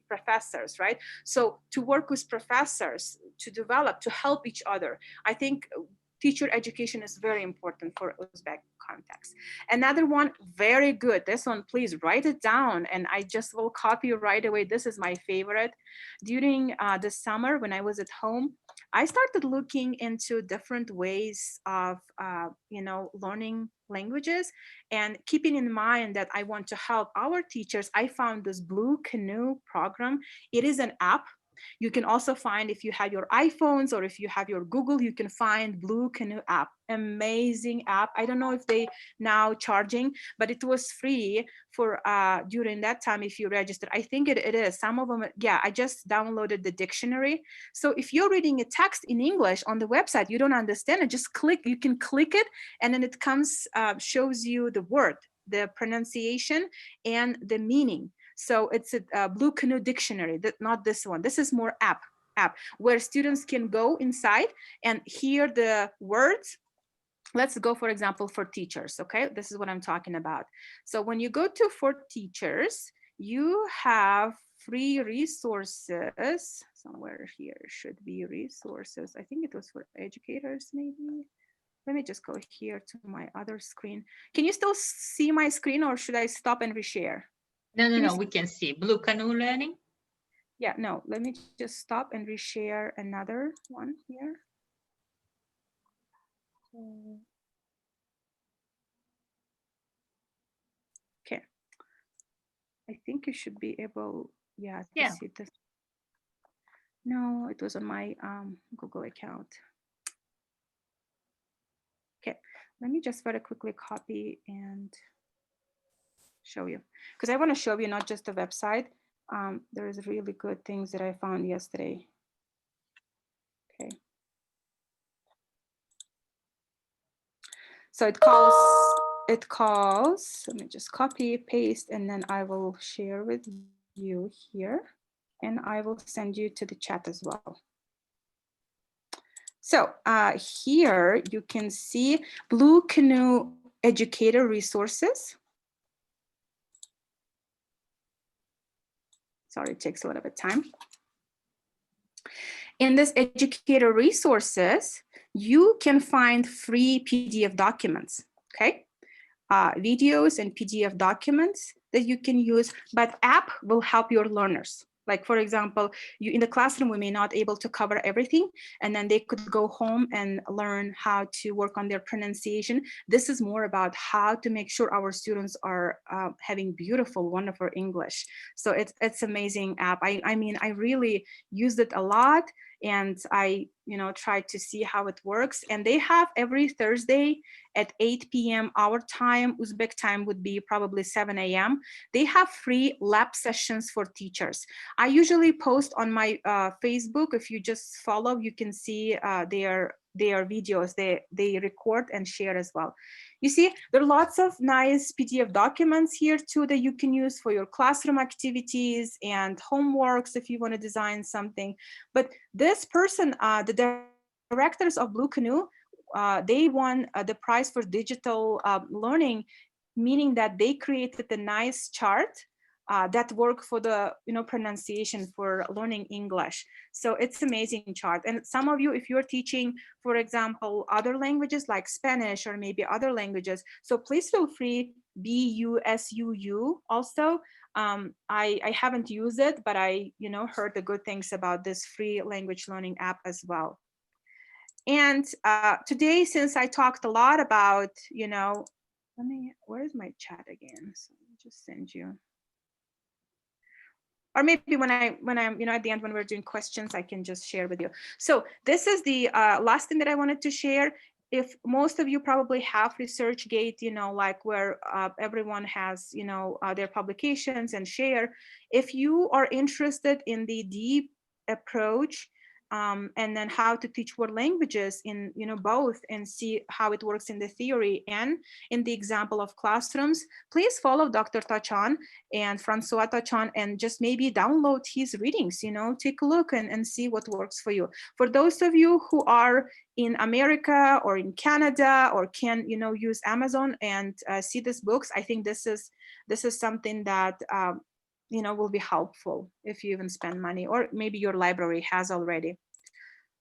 professors, right? So to work with professors, to help each other. I think teacher education is very important for Uzbek context. Another one, very good. This one, please write it down and I just will copy right away. This is my favorite. During the summer when I was at home, I started looking into different ways of, learning languages and keeping in mind that I want to help our teachers. I found this Blue Canoe program. It is an app. You can also find, if you have your iPhones or if you have your Google, you can find Blue Canoe app. Amazing app. I don't know if they now charging, but it was free for during that time if you register. I think it is. Some of them, yeah, I just downloaded the dictionary. So if you're reading a text in English on the website, you don't understand it, just click, you can click it and then it comes, shows you the word, the pronunciation and the meaning. So it's a Blue Canoe dictionary, not this one. This is more app where students can go inside and hear the words. Let's go, for example, for teachers, okay? This is what I'm talking about. So when you go to for teachers, you have free resources. Somewhere here should be resources. I think it was for educators, maybe. let me just go here to my other screen. Can you still see my screen, or should I stop and reshare? No, we can see. Blue Canoe Learning? Yeah, no, let me just stop and reshare another one here. Okay. I think you should be able, to see this. No, it was on my Google account. Okay, let me just very quickly copy and show you, because I want to show you not just the website. There's really good things that I found yesterday. Okay. So it calls, let me just copy, paste, and then I will share with you here, and I will send you to the chat as well. So here you can see Blue Canoe Educator Resources. Sorry, it takes a little bit of time. In this educator resources, you can find free PDF documents, okay? Videos and PDF documents that you can use, but app will help your learners. Like, for example, you in the classroom, we may not able to cover everything, and then they could go home and learn how to work on their pronunciation. This is more about how to make sure our students are having beautiful, wonderful English. So it's amazing app. I mean, I really used it a lot, and I tried to see how it works. And they have every Thursday at 8 p.m. our time. Uzbek time would be probably 7 a.m. They have free lab sessions for teachers. I usually post on my Facebook. If you just follow, you can see their videos. They record and share as well. You see, there are lots of nice PDF documents here too that you can use for your classroom activities and homeworks if you want to design something. But this person, the directors of Blue Canoe, they won the prize for digital learning, meaning that they created a nice chart that work for the pronunciation for learning English. So it's amazing chart. And some of you, if you're teaching, for example, other languages like Spanish or maybe other languages, so please feel free, BUSUU also. I haven't used it, but I heard the good things about this free language learning app as well. And today, since I talked a lot about, where is my chat again? So let me just send you. Or maybe when I'm, at the end, when we're doing questions, I can just share with you. So this is the last thing that I wanted to share. If most of you probably have ResearchGate, like where everyone has, their publications and share. If you are interested in the deep approach, and then how to teach world languages in both, and see how it works in the theory and in the example of classrooms, please follow Dr. Tachan and Francois Tachan, and just maybe download his readings, take a look and see what works for you. For those of you who are in America or in Canada, or can use Amazon and see these books, I think this is something that will be helpful if you even spend money, or maybe your library has already.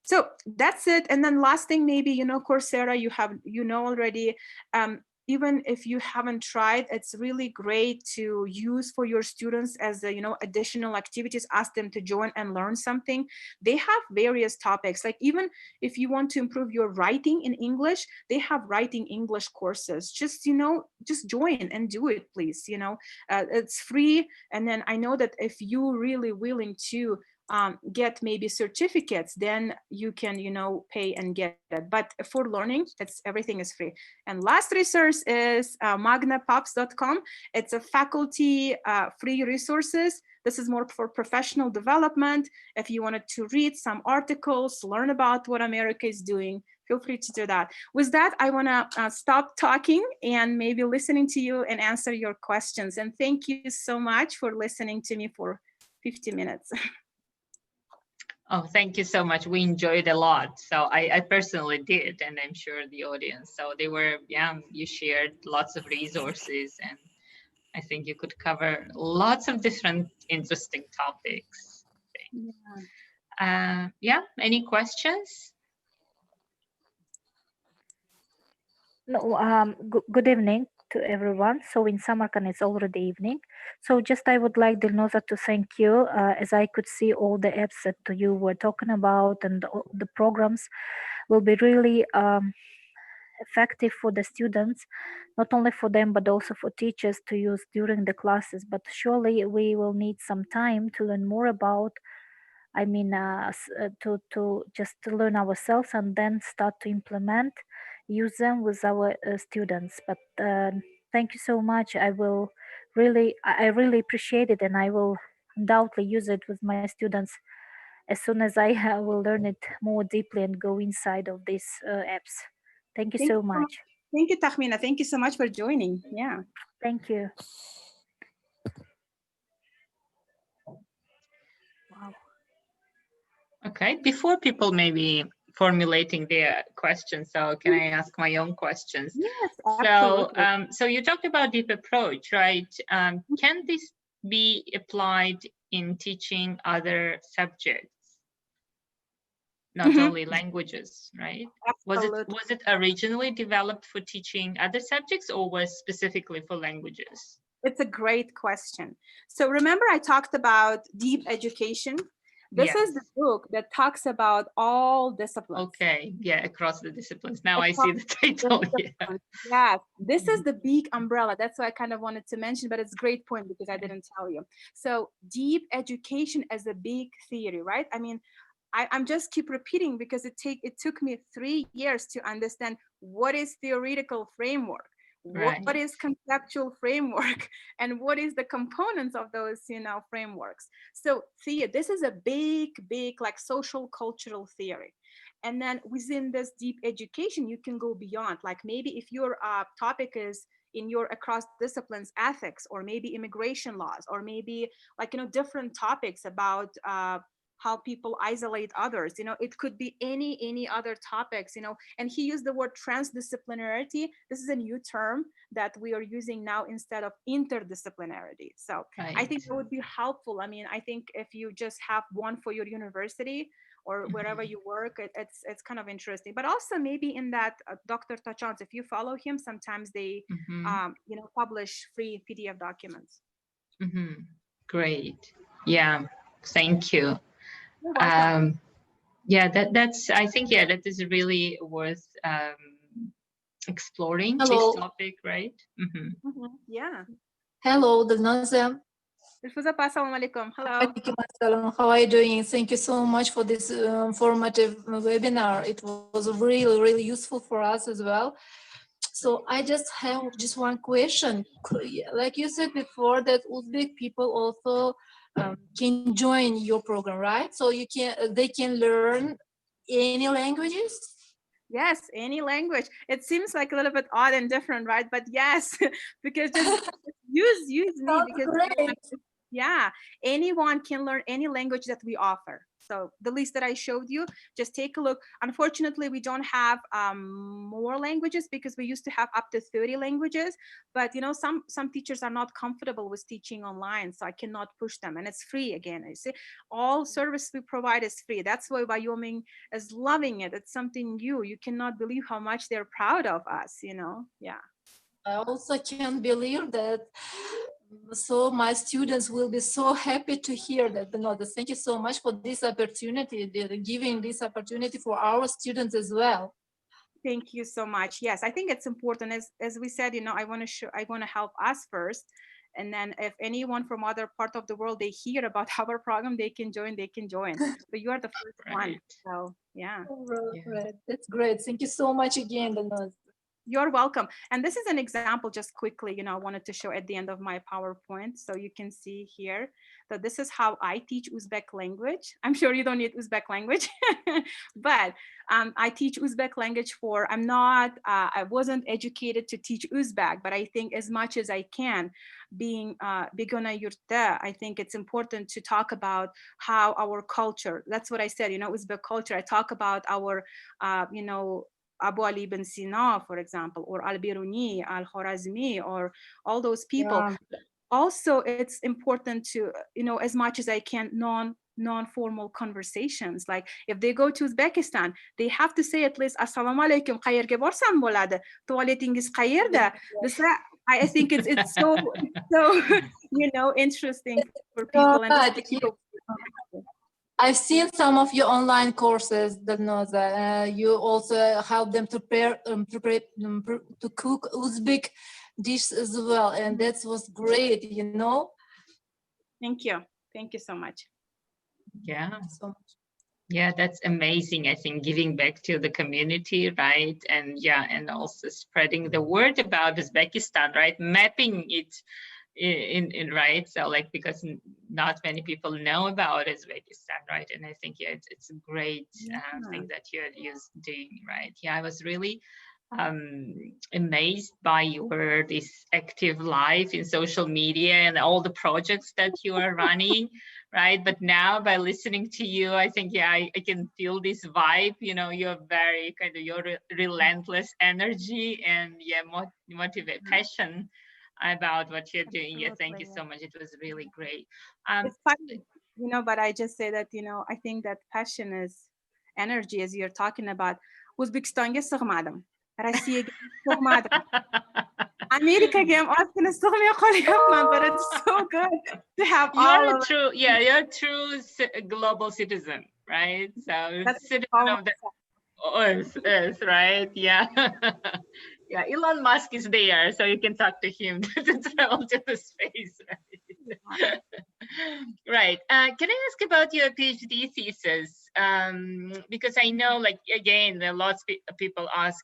So that's it. And then last thing, maybe, Coursera, you have, already, even if you haven't tried, it's really great to use for your students as additional activities. Ask them to join and learn something. They have various topics, like even if you want to improve your writing in English, they have writing English courses. Just just join and do it, please. It's free. And then I know that if you're really willing to get maybe certificates, then you can pay and get it. But for learning, everything is free. And last resource is magnapops.com. It's a faculty free resources. This is more for professional development. If you wanted to read some articles, learn about what America is doing, feel free to do that. With that, I want to stop talking and maybe listening to you and answer your questions. And thank you so much for listening to me for 50 minutes. Oh, thank you so much. We enjoyed a lot. So I personally did, and I'm sure the audience. So they were, you shared lots of resources, and I think you could cover lots of different interesting topics. Any questions? No, good evening to everyone. So in Samarkand, it's already evening. So just I would like Dilnoza to thank you, as I could see all the apps that you were talking about, and the programs will be really effective for the students, not only for them but also for teachers to use during the classes. But surely we will need some time to learn more about. I mean, to just to learn ourselves and then start to implement, use them with our students. But thank you so much. I really appreciate it, and I will undoubtedly use it with my students as soon as I will learn it more deeply and go inside of these apps. Thank you Thank you so so much. much. Thank you, Tahmina. Thank you so much for joining. Yeah. Thank you. Wow. Okay, before people maybe formulating their questions, so can I ask my own questions? Yes, So, absolutely. so you talked about deep approach, right? Can this be applied in teaching other subjects, not only languages, right? Absolutely. Was it originally developed for teaching other subjects, or was specifically for languages? It's a great question. So remember I talked about deep education? This is the Yes. book that talks about all disciplines. Okay, yeah, across the disciplines. Now I Across see the title. Yeah. disciplines. Yes, this is the big umbrella. That's why I kind of wanted to mention, but it's a great point because I didn't tell you. So deep education as a big theory, right? I mean, I'm just keep repeating because it took me 3 years to understand what is theoretical framework, what Right. is conceptual framework, and what is the components of those frameworks. So this is a big like social cultural theory. And then within this deep education you can go beyond, like maybe if your topic is in your across disciplines ethics, or maybe immigration laws, or maybe like different topics about how people isolate others, it could be any other topics, and he used the word transdisciplinarity. This is a new term that we are using now instead of interdisciplinarity. So I think that would be helpful. I mean, I think if you just have one for your university or wherever you work, it's kind of interesting. But also maybe in that Dr. Tachans, if you follow him, sometimes they publish free PDF documents. Great. Yeah, thank you. You're welcome. Yeah, that's I think that is really worth exploring. Hello. This topic, right? Yeah. Hello, Dilnoza. Assalamu alaikum. Hello. How are you doing? Thank you so much for this informative webinar. It was really, really useful for us as well. So I just have just one question. Like you said before, that Uzbek people also can join your program, right? So they can learn any languages? Yes, any language. It seems like a little bit odd and different, right? But yes, because just use me because great. yeah, anyone can learn any language that we offer. So the list that I showed you, just take a look. Unfortunately, we don't have more languages because we used to have up to 30 languages. But some teachers are not comfortable with teaching online, so I cannot push them. And it's free again. I see all service we provide is free. That's why Wyoming is loving it. It's something new. You cannot believe how much they're proud of us. Yeah. I also can't believe that. So my students will be so happy to hear that. Thank you so much for this opportunity, giving this opportunity for our students as well. Thank you so much. Yes, I think it's important. As we said, I want to help us first. And then if anyone from other part of the world, they hear about our program, they can join. But you are the first one. So yeah. Right. That's great. Thank you so much again, Dilnoza. You're welcome. And this is an example just quickly, I wanted to show at the end of my PowerPoint. So you can see here that this is how I teach Uzbek language. I'm sure you don't need Uzbek language, but I teach Uzbek language I wasn't educated to teach Uzbek, but I think as much as I can, being Bigona Yurtta, I think it's important to talk about how our culture, that's what I said, Uzbek culture. I talk about our, Abu Ali ibn Sina, for example, or Al-Biruni, Al-Khwarazmi, or all those people. Yeah. Also, it's important to, as much as I can, non-formal conversations. Like if they go to Uzbekistan, they have to say at least assalomu alaykum, qayerga borsam bo'ladi, tualetingiz qayerda. I think it's so interesting for people. And I've seen some of your online courses, Dilnoza. You also help them to prepare to cook Uzbek dishes as well, and that was great. Thank you so much. Yeah. So much. Yeah, that's amazing. I think giving back to the community, right? And yeah, and also spreading the word about Uzbekistan, right? Mapping it in right. So like, because not many people know about Uzbekistan, right? And I think, yeah, it's a great thing that you're doing, right? Yeah, I was really amazed by your this active life in social media and all the projects that you are running, right? But now by listening to you, I think, yeah, I can feel this vibe, you're very kind of your relentless energy and yeah, motivate passion about what you're doing. Yeah, thank you so much. It was really great. It's funny, but I just say that, I think that passion is energy, as you're talking about. Uzbekistanga sig'madim. Rossiyaga sig'madim. Amerikaga ham ozgina sig'may qolyapman, but it's so good to have you're a true global citizen, right? So That's citizen of the earth, right? Yeah. Yeah, Elon Musk is there, so you can talk to him to travel to the space, right? Right. Can I ask about your PhD thesis? Because I know, like, again, there are lots of people ask,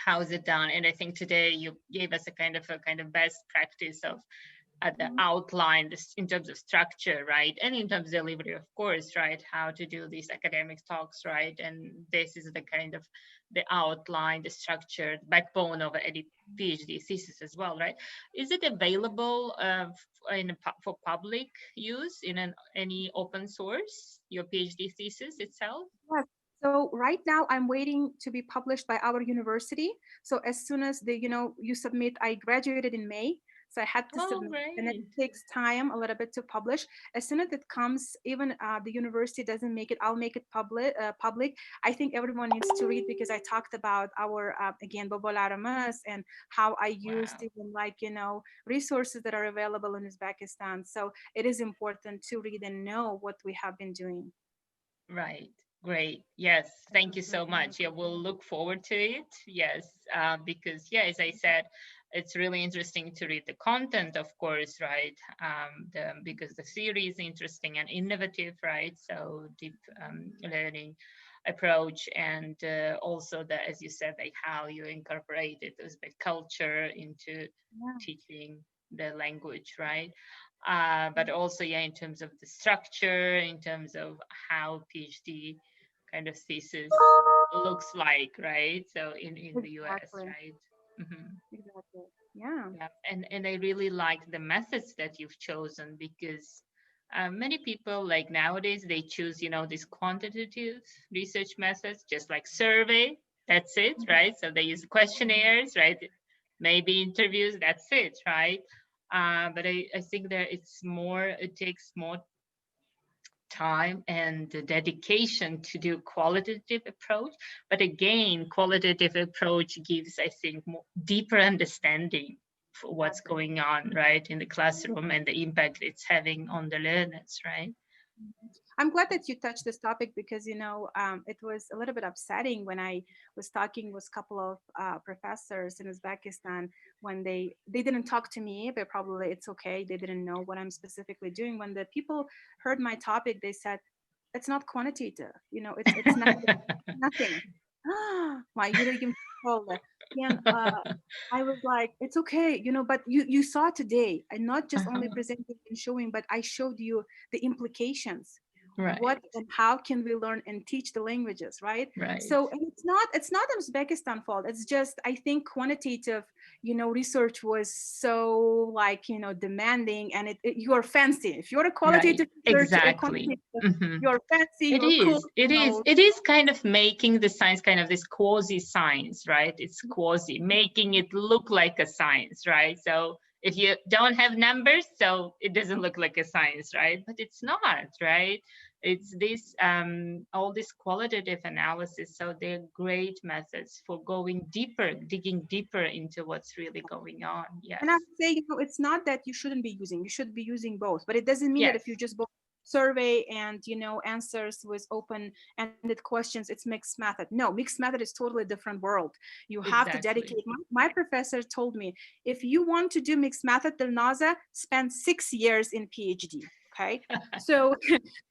how is it done? And I think today you gave us a kind of best practice of the outline in terms of structure, right? And in terms of delivery, of course, right? How to do these academic talks, right? And this is the kind of the outline, the structure, the backbone of any PhD thesis as well, right? Is it available for public use in any open source, your PhD thesis itself? Yes. So right now I'm waiting to be published by our university. So as soon as you submit, I graduated in May. So I had to submit, great. and it takes time a little bit to publish. As soon as it comes, even the university doesn't make it, I'll make it public. I think everyone needs to read, because I talked about our, again, Bobolarımız and how I used even resources that are available in Uzbekistan. So it is important to read and know what we have been doing. Right. Great. Yes. Thank you so much. Yeah, we'll look forward to it. Yes. Because, yeah, as I said, it's really interesting to read the content, of course, right? Because the theory is interesting and innovative, right? So deep learning approach, and also as you said, like how you incorporated Uzbek culture into teaching the language, right? But also, yeah, in terms of the structure, in terms of how PhD kind of thesis looks like, right? So in the US, right? Mm-hmm. Exactly. Yeah. And I really like the methods that you've chosen, because many people, like nowadays, they choose, these quantitative research methods, just like survey, that's it, right? So they use questionnaires, right? Maybe interviews, that's it, right? But I think that it takes more time and dedication to do qualitative approach. But again, qualitative approach gives, I think, more deeper understanding for what's going on, right, in the classroom and the impact it's having on the learners, right? I'm glad that you touched this topic, because it was a little bit upsetting when I was talking with a couple of professors in Uzbekistan, when they didn't talk to me, but probably it's okay, they didn't know what I'm specifically doing. When the people heard my topic, they said, it's not quantitative, it's nothing. Why you didn't give me and I was like, it's okay, but you saw today, and not just only presenting and showing, but I showed you the implications. Right. What and how can we learn and teach the languages, right? Right. So, and it's not Uzbekistan fault. It's just, I think quantitative, research was so demanding, and you are fancy. If you're a qualitative researcher, exactly. You're fancy. It is kind of making the science kind of this quasi science, right? It's quasi, making it look like a science, right? So if you don't have numbers, so it doesn't look like a science, right? But it's not, right? It's this all this qualitative analysis. So they're great methods for going deeper, digging deeper into what's really going on. Yes. And I would say, it's not that you shouldn't be using, you should be using both, but it doesn't mean that if you Yes. just survey and answers with open-ended questions, it's mixed method. No, mixed method is totally different world. You have to Exactly. dedicate. My professor told me, if you want to do mixed method, Dilnoza, spend 6 years in PhD. Okay, so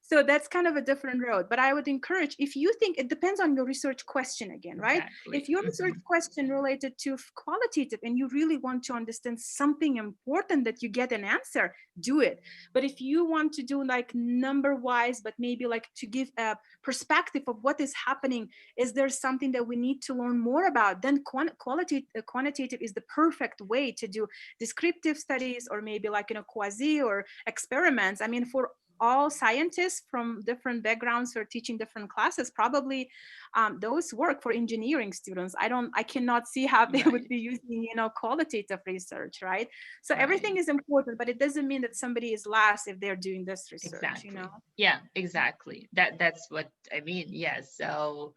so that's kind of a different road. But I would encourage, if you think, it depends on your research question again, right? Exactly. If your research question related to qualitative and you really want to understand something important that you get an answer, do it. But if you want to do like number wise, but maybe like to give a perspective of what is happening, is there something that we need to learn more about, then quantitative is the perfect way to do descriptive studies, or maybe like quasi or experiments. I mean, for all scientists from different backgrounds who are teaching different classes, probably those work. For engineering students, I cannot see how they would be using qualitative research, right? So everything is important, but it doesn't mean that somebody is last if they're doing this research. Exactly. Yeah, exactly. That's what I mean. Yes. So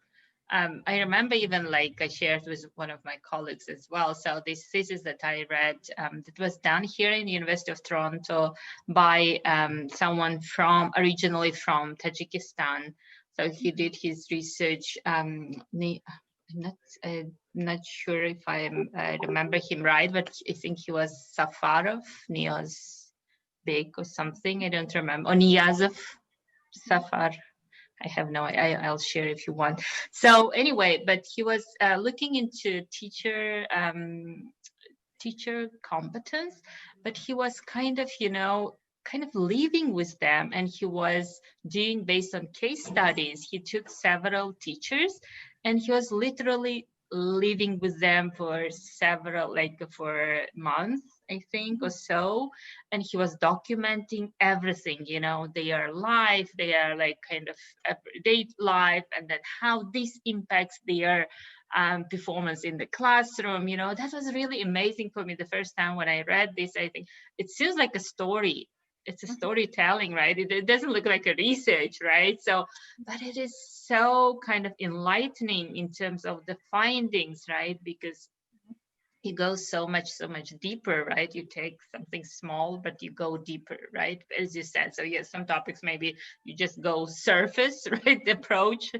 I remember even like I shared with one of my colleagues as well. So this thesis that I read that was done here in the University of Toronto by someone originally from Tajikistan. So he did his research. I'm not sure if I remember him right, but I think he was Safarov, Niaz Beg or something. I don't remember. Or Niyazov Safar. I have no, I'll share if you want. So anyway, but he was looking into teacher competence, but he was kind of living with them, and he was doing based on case studies. He took several teachers and he was literally living with them for for months, I think, or so, and he was documenting everything, their life, their like kind of everyday life, and then how this impacts their performance in the classroom. That was really amazing for me the first time when I read this. I think it seems like a story. It's a storytelling, right? It doesn't look like a research, right? So, but it is so kind of enlightening in terms of the findings, right? Because you go so much deeper, right? You take something small, but you go deeper, right? As you said. So yes, some topics maybe you just go surface, right? The approach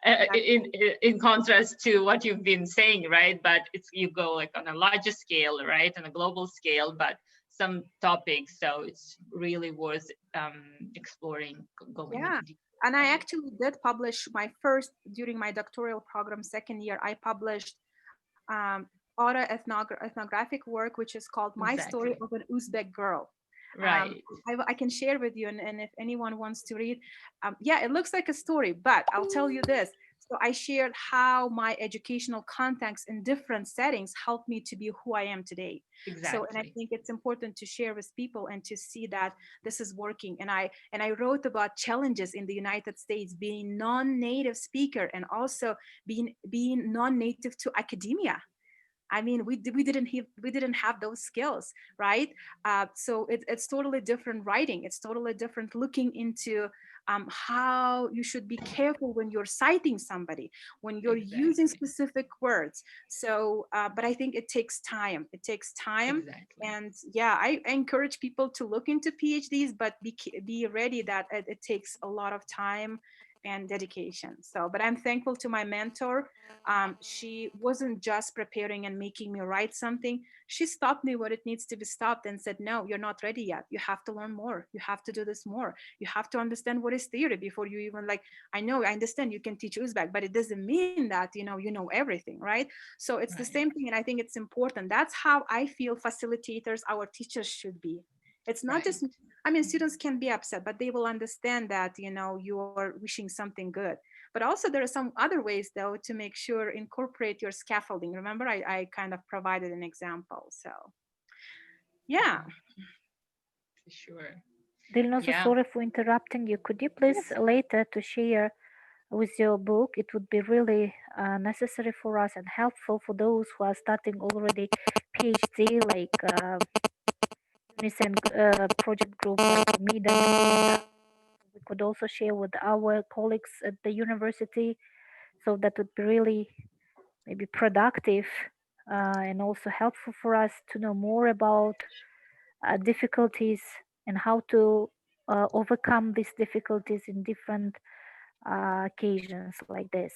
in contrast to what you've been saying, right? But you go like on a larger scale, right? On a global scale, but some topics. So it's really worth exploring, going deeper. And I actually did publish during my doctoral program, second year, I published autoethnographic work, which is called My Story of an Uzbek Girl. Right. I can share with you, and if anyone wants to read, it looks like a story, but I'll tell you this. So I shared how my educational context in different settings helped me to be who I am today. Exactly. So, and I think it's important to share with people and to see that this is working. And I wrote about challenges in the United States being non-native speaker and also being non-native to academia. I mean, we didn't have those skills, right? So it's totally different writing. It's totally different looking into how you should be careful when you're citing somebody, when you're using specific words. So, but I think it takes time. It takes time. And yeah, I encourage people to look into PhDs, but be ready that it takes a lot of time and dedication. So, but I'm thankful to my mentor. She wasn't just preparing and making me write something. She stopped me where it needs to be stopped and said, no, you're not ready yet. You have to learn more. You have to do this more. You have to understand what is theory before you even I understand you can teach Uzbek, but it doesn't mean that, you know everything, right? So it's the same thing. And I think it's important. That's how I feel facilitators, our teachers should be. It's not just, students can be upset, but they will understand that, you're wishing something good. But also there are some other ways though to make sure incorporate your scaffolding. Remember, I kind of provided an example. So yeah. Sure. Dilnoza, sorry for interrupting you. Could you please later to share with your book? It would be really necessary for us and helpful for those who are starting already PhD, recent project group like MEDA meeting, and we could also share with our colleagues at the university. So that would be really maybe productive and also helpful for us to know more about difficulties and how to overcome these difficulties in different occasions like this.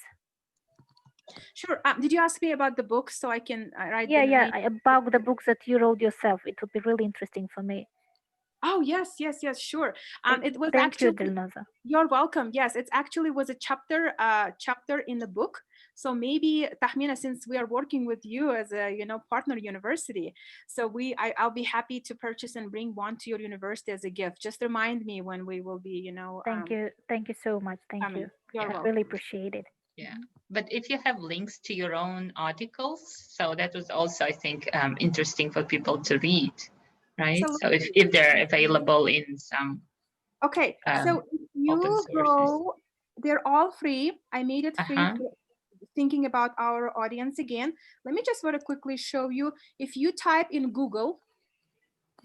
Sure. Did you ask me about the book so I can write Yeah, them? yeah, about the books that you wrote yourself. It would be really interesting for me. Oh, yes, sure. It was Thank you, actually, Dilnoza. you're welcome. Yes, it actually was a chapter in the book. So maybe Tahmina, since we are working with you as a partner university, so I'll be happy to purchase and bring one to your university as a gift. Just remind me when we will be Thank you so much. Thank you. You're I welcome. really appreciate it. Yeah, but if you have links to your own articles, so that was also, I think, interesting for people to read, right? So if they're available in some okay, so you go, they're all free. I made it free. Thinking about our audience again, let me just very quickly show you. If you type in Google,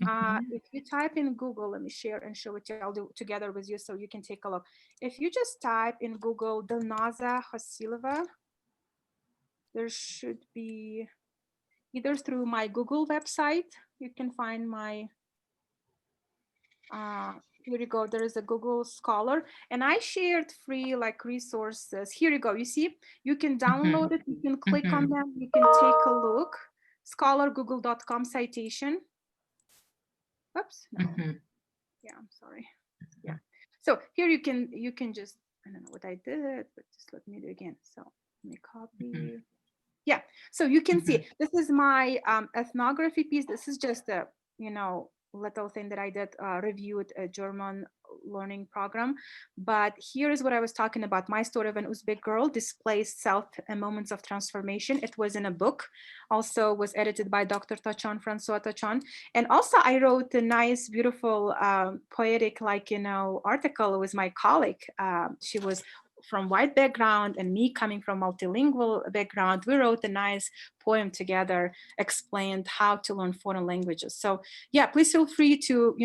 let me share and show it to you. I'll do it together with you so you can take a look. If you just type in Google Dilnoza Khasilova, there should be either through my Google website, you can find my, here you go, there is a Google Scholar, and I shared free like resources. Here you go, you see, you can download it, you can click on them, you can take a look. Scholargoogle.com citation. Oops, no. Yeah, I'm sorry. Yeah, so here you can just, I don't know what I did, but just let me do it again. So let me copy. Yeah, so you can see this is my ethnography piece. This is just a little thing that I did, reviewed a German learning program. But here is what I was talking about, my story of an Uzbek girl, displaced self and moments of transformation. It was in a book, also was edited by Dr. Tachan, Francois Tachan. And also I wrote a nice, beautiful, poetic, article with my colleague. She was from white background and me coming from multilingual background. We wrote a nice poem together, explained how to learn foreign languages. So yeah, please feel free to,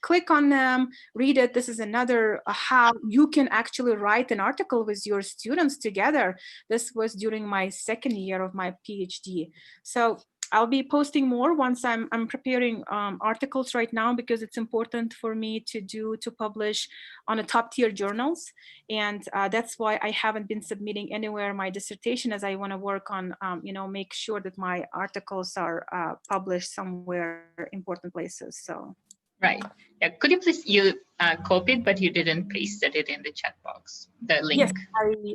click on them, read it. This is another how you can actually write an article with your students together. This was during my second year of my PhD. So I'll be posting more once I'm preparing articles right now, because it's important for me to publish on a top tier journals. And that's why I haven't been submitting anywhere my dissertation, as I want to work on, make sure that my articles are published somewhere important places. So. Right. Yeah. Could you please, you copied, but you didn't paste it in the chat box, the link. Yes,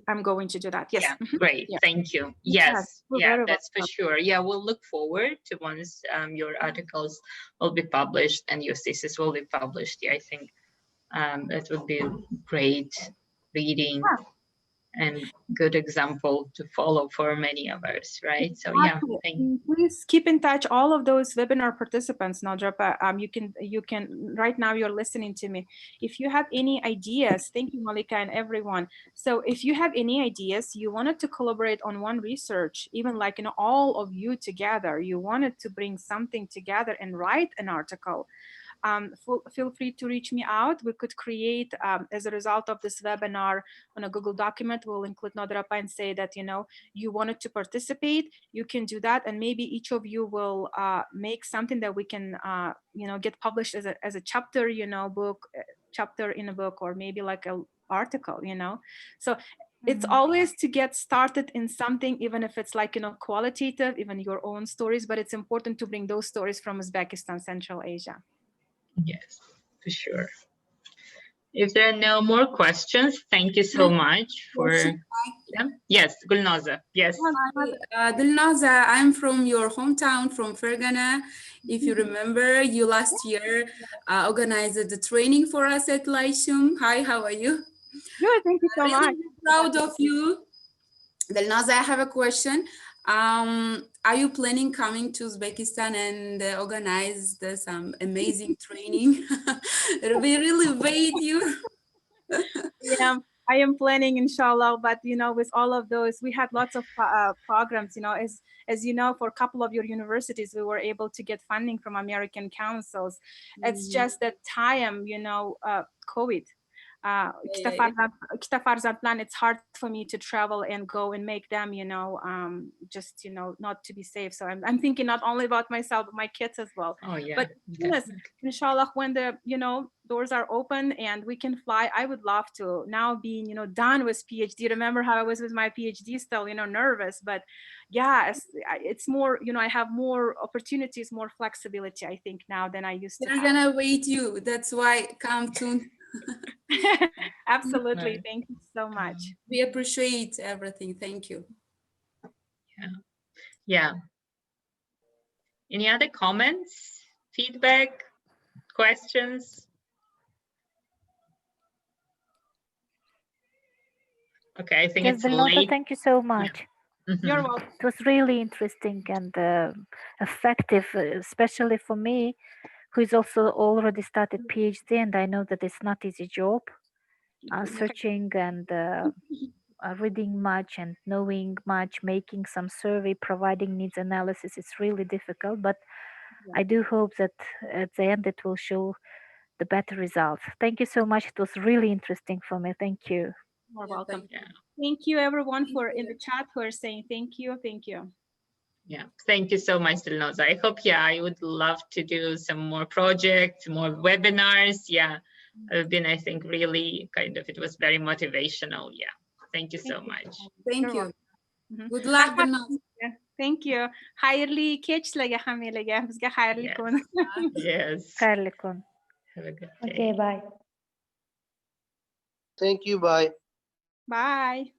I'm going to do that. Yes. Yeah, great. Yeah. Thank you. Yes. Yeah, that's for sure. Yeah, we'll look forward to once your articles will be published and your thesis will be published. Yeah, I think that would be great reading and good example to follow for many of us, right? So yeah, thank you. Please keep in touch, all of those webinar participants, Nadrapa. You can right now, you're listening to me. If you have any ideas, thank you, Malika, and everyone. So if you have any ideas, you wanted to collaborate on one research, even all of you together, you wanted to bring something together and write an article, feel free to reach me out. We could create, as a result of this webinar, on a Google document, we'll include Nadrapa and say that, you wanted to participate, you can do that. And maybe each of you will make something that we can, get published as a chapter, book, chapter in a book, or maybe like an article, So it's always to get started in something, even if it's qualitative, even your own stories, but it's important to bring those stories from Uzbekistan, Central Asia. Yes, for sure. If there are no more questions, thank you so much for. Yeah. Yes, Dilnoza. Yes. Dilnoza, I'm from your hometown, from Fergana. If you remember, you last year organized the training for us at Lyceum. Hi, how are you? Good, thank you so much. Proud of you. Dilnoza, I have a question. Are you planning coming to Uzbekistan and organize some amazing training? We really wait you. Yeah, I am planning, inshallah, but with all of those, we had lots of programs, as you know, for a couple of your universities, we were able to get funding from American councils. It's just that time, COVID. İşte farzatlan, it's hard for me to travel and go and make them, just, not to be safe. So I'm thinking not only about myself, but my kids as well. Oh yeah. But inshallah, when the, doors are open and we can fly, I would love to now being, done with PhD. Remember how I was with my PhD still, nervous, but yeah, it's more, I have more opportunities, more flexibility, I think now than I used to. They're gonna wait you. That's why come soon. Absolutely. Right. Thank you so much. We appreciate everything. Thank you. Yeah. Any other comments, feedback, questions? Okay, I think Yes, it's Dilnoza, late. thank you so much. You're welcome. It was really interesting and effective, especially for me, who is also already started PhD, and I know that it's not easy job. Searching and reading much and knowing much, making some survey, providing needs analysis, it's really difficult, but I do hope that at the end it will show the better results. Thank you so much. It was really interesting for me. Thank you. You're welcome. Yeah. Thank you everyone for in the chat who are saying thank you. Thank you. Yeah, thank you so much, Dilnoza. I hope, I would love to do some more projects, more webinars. Yeah, it's been, I think, really it was very motivational. Yeah, thank you so much. Thank You're you. Good luck, Dilnoza. Thank you. Hayırlı keçlege hamilege. Bizge hayırlı kun. Yes. Hayırlı kun. Have a good day. Okay, bye. Thank you. Bye. Bye.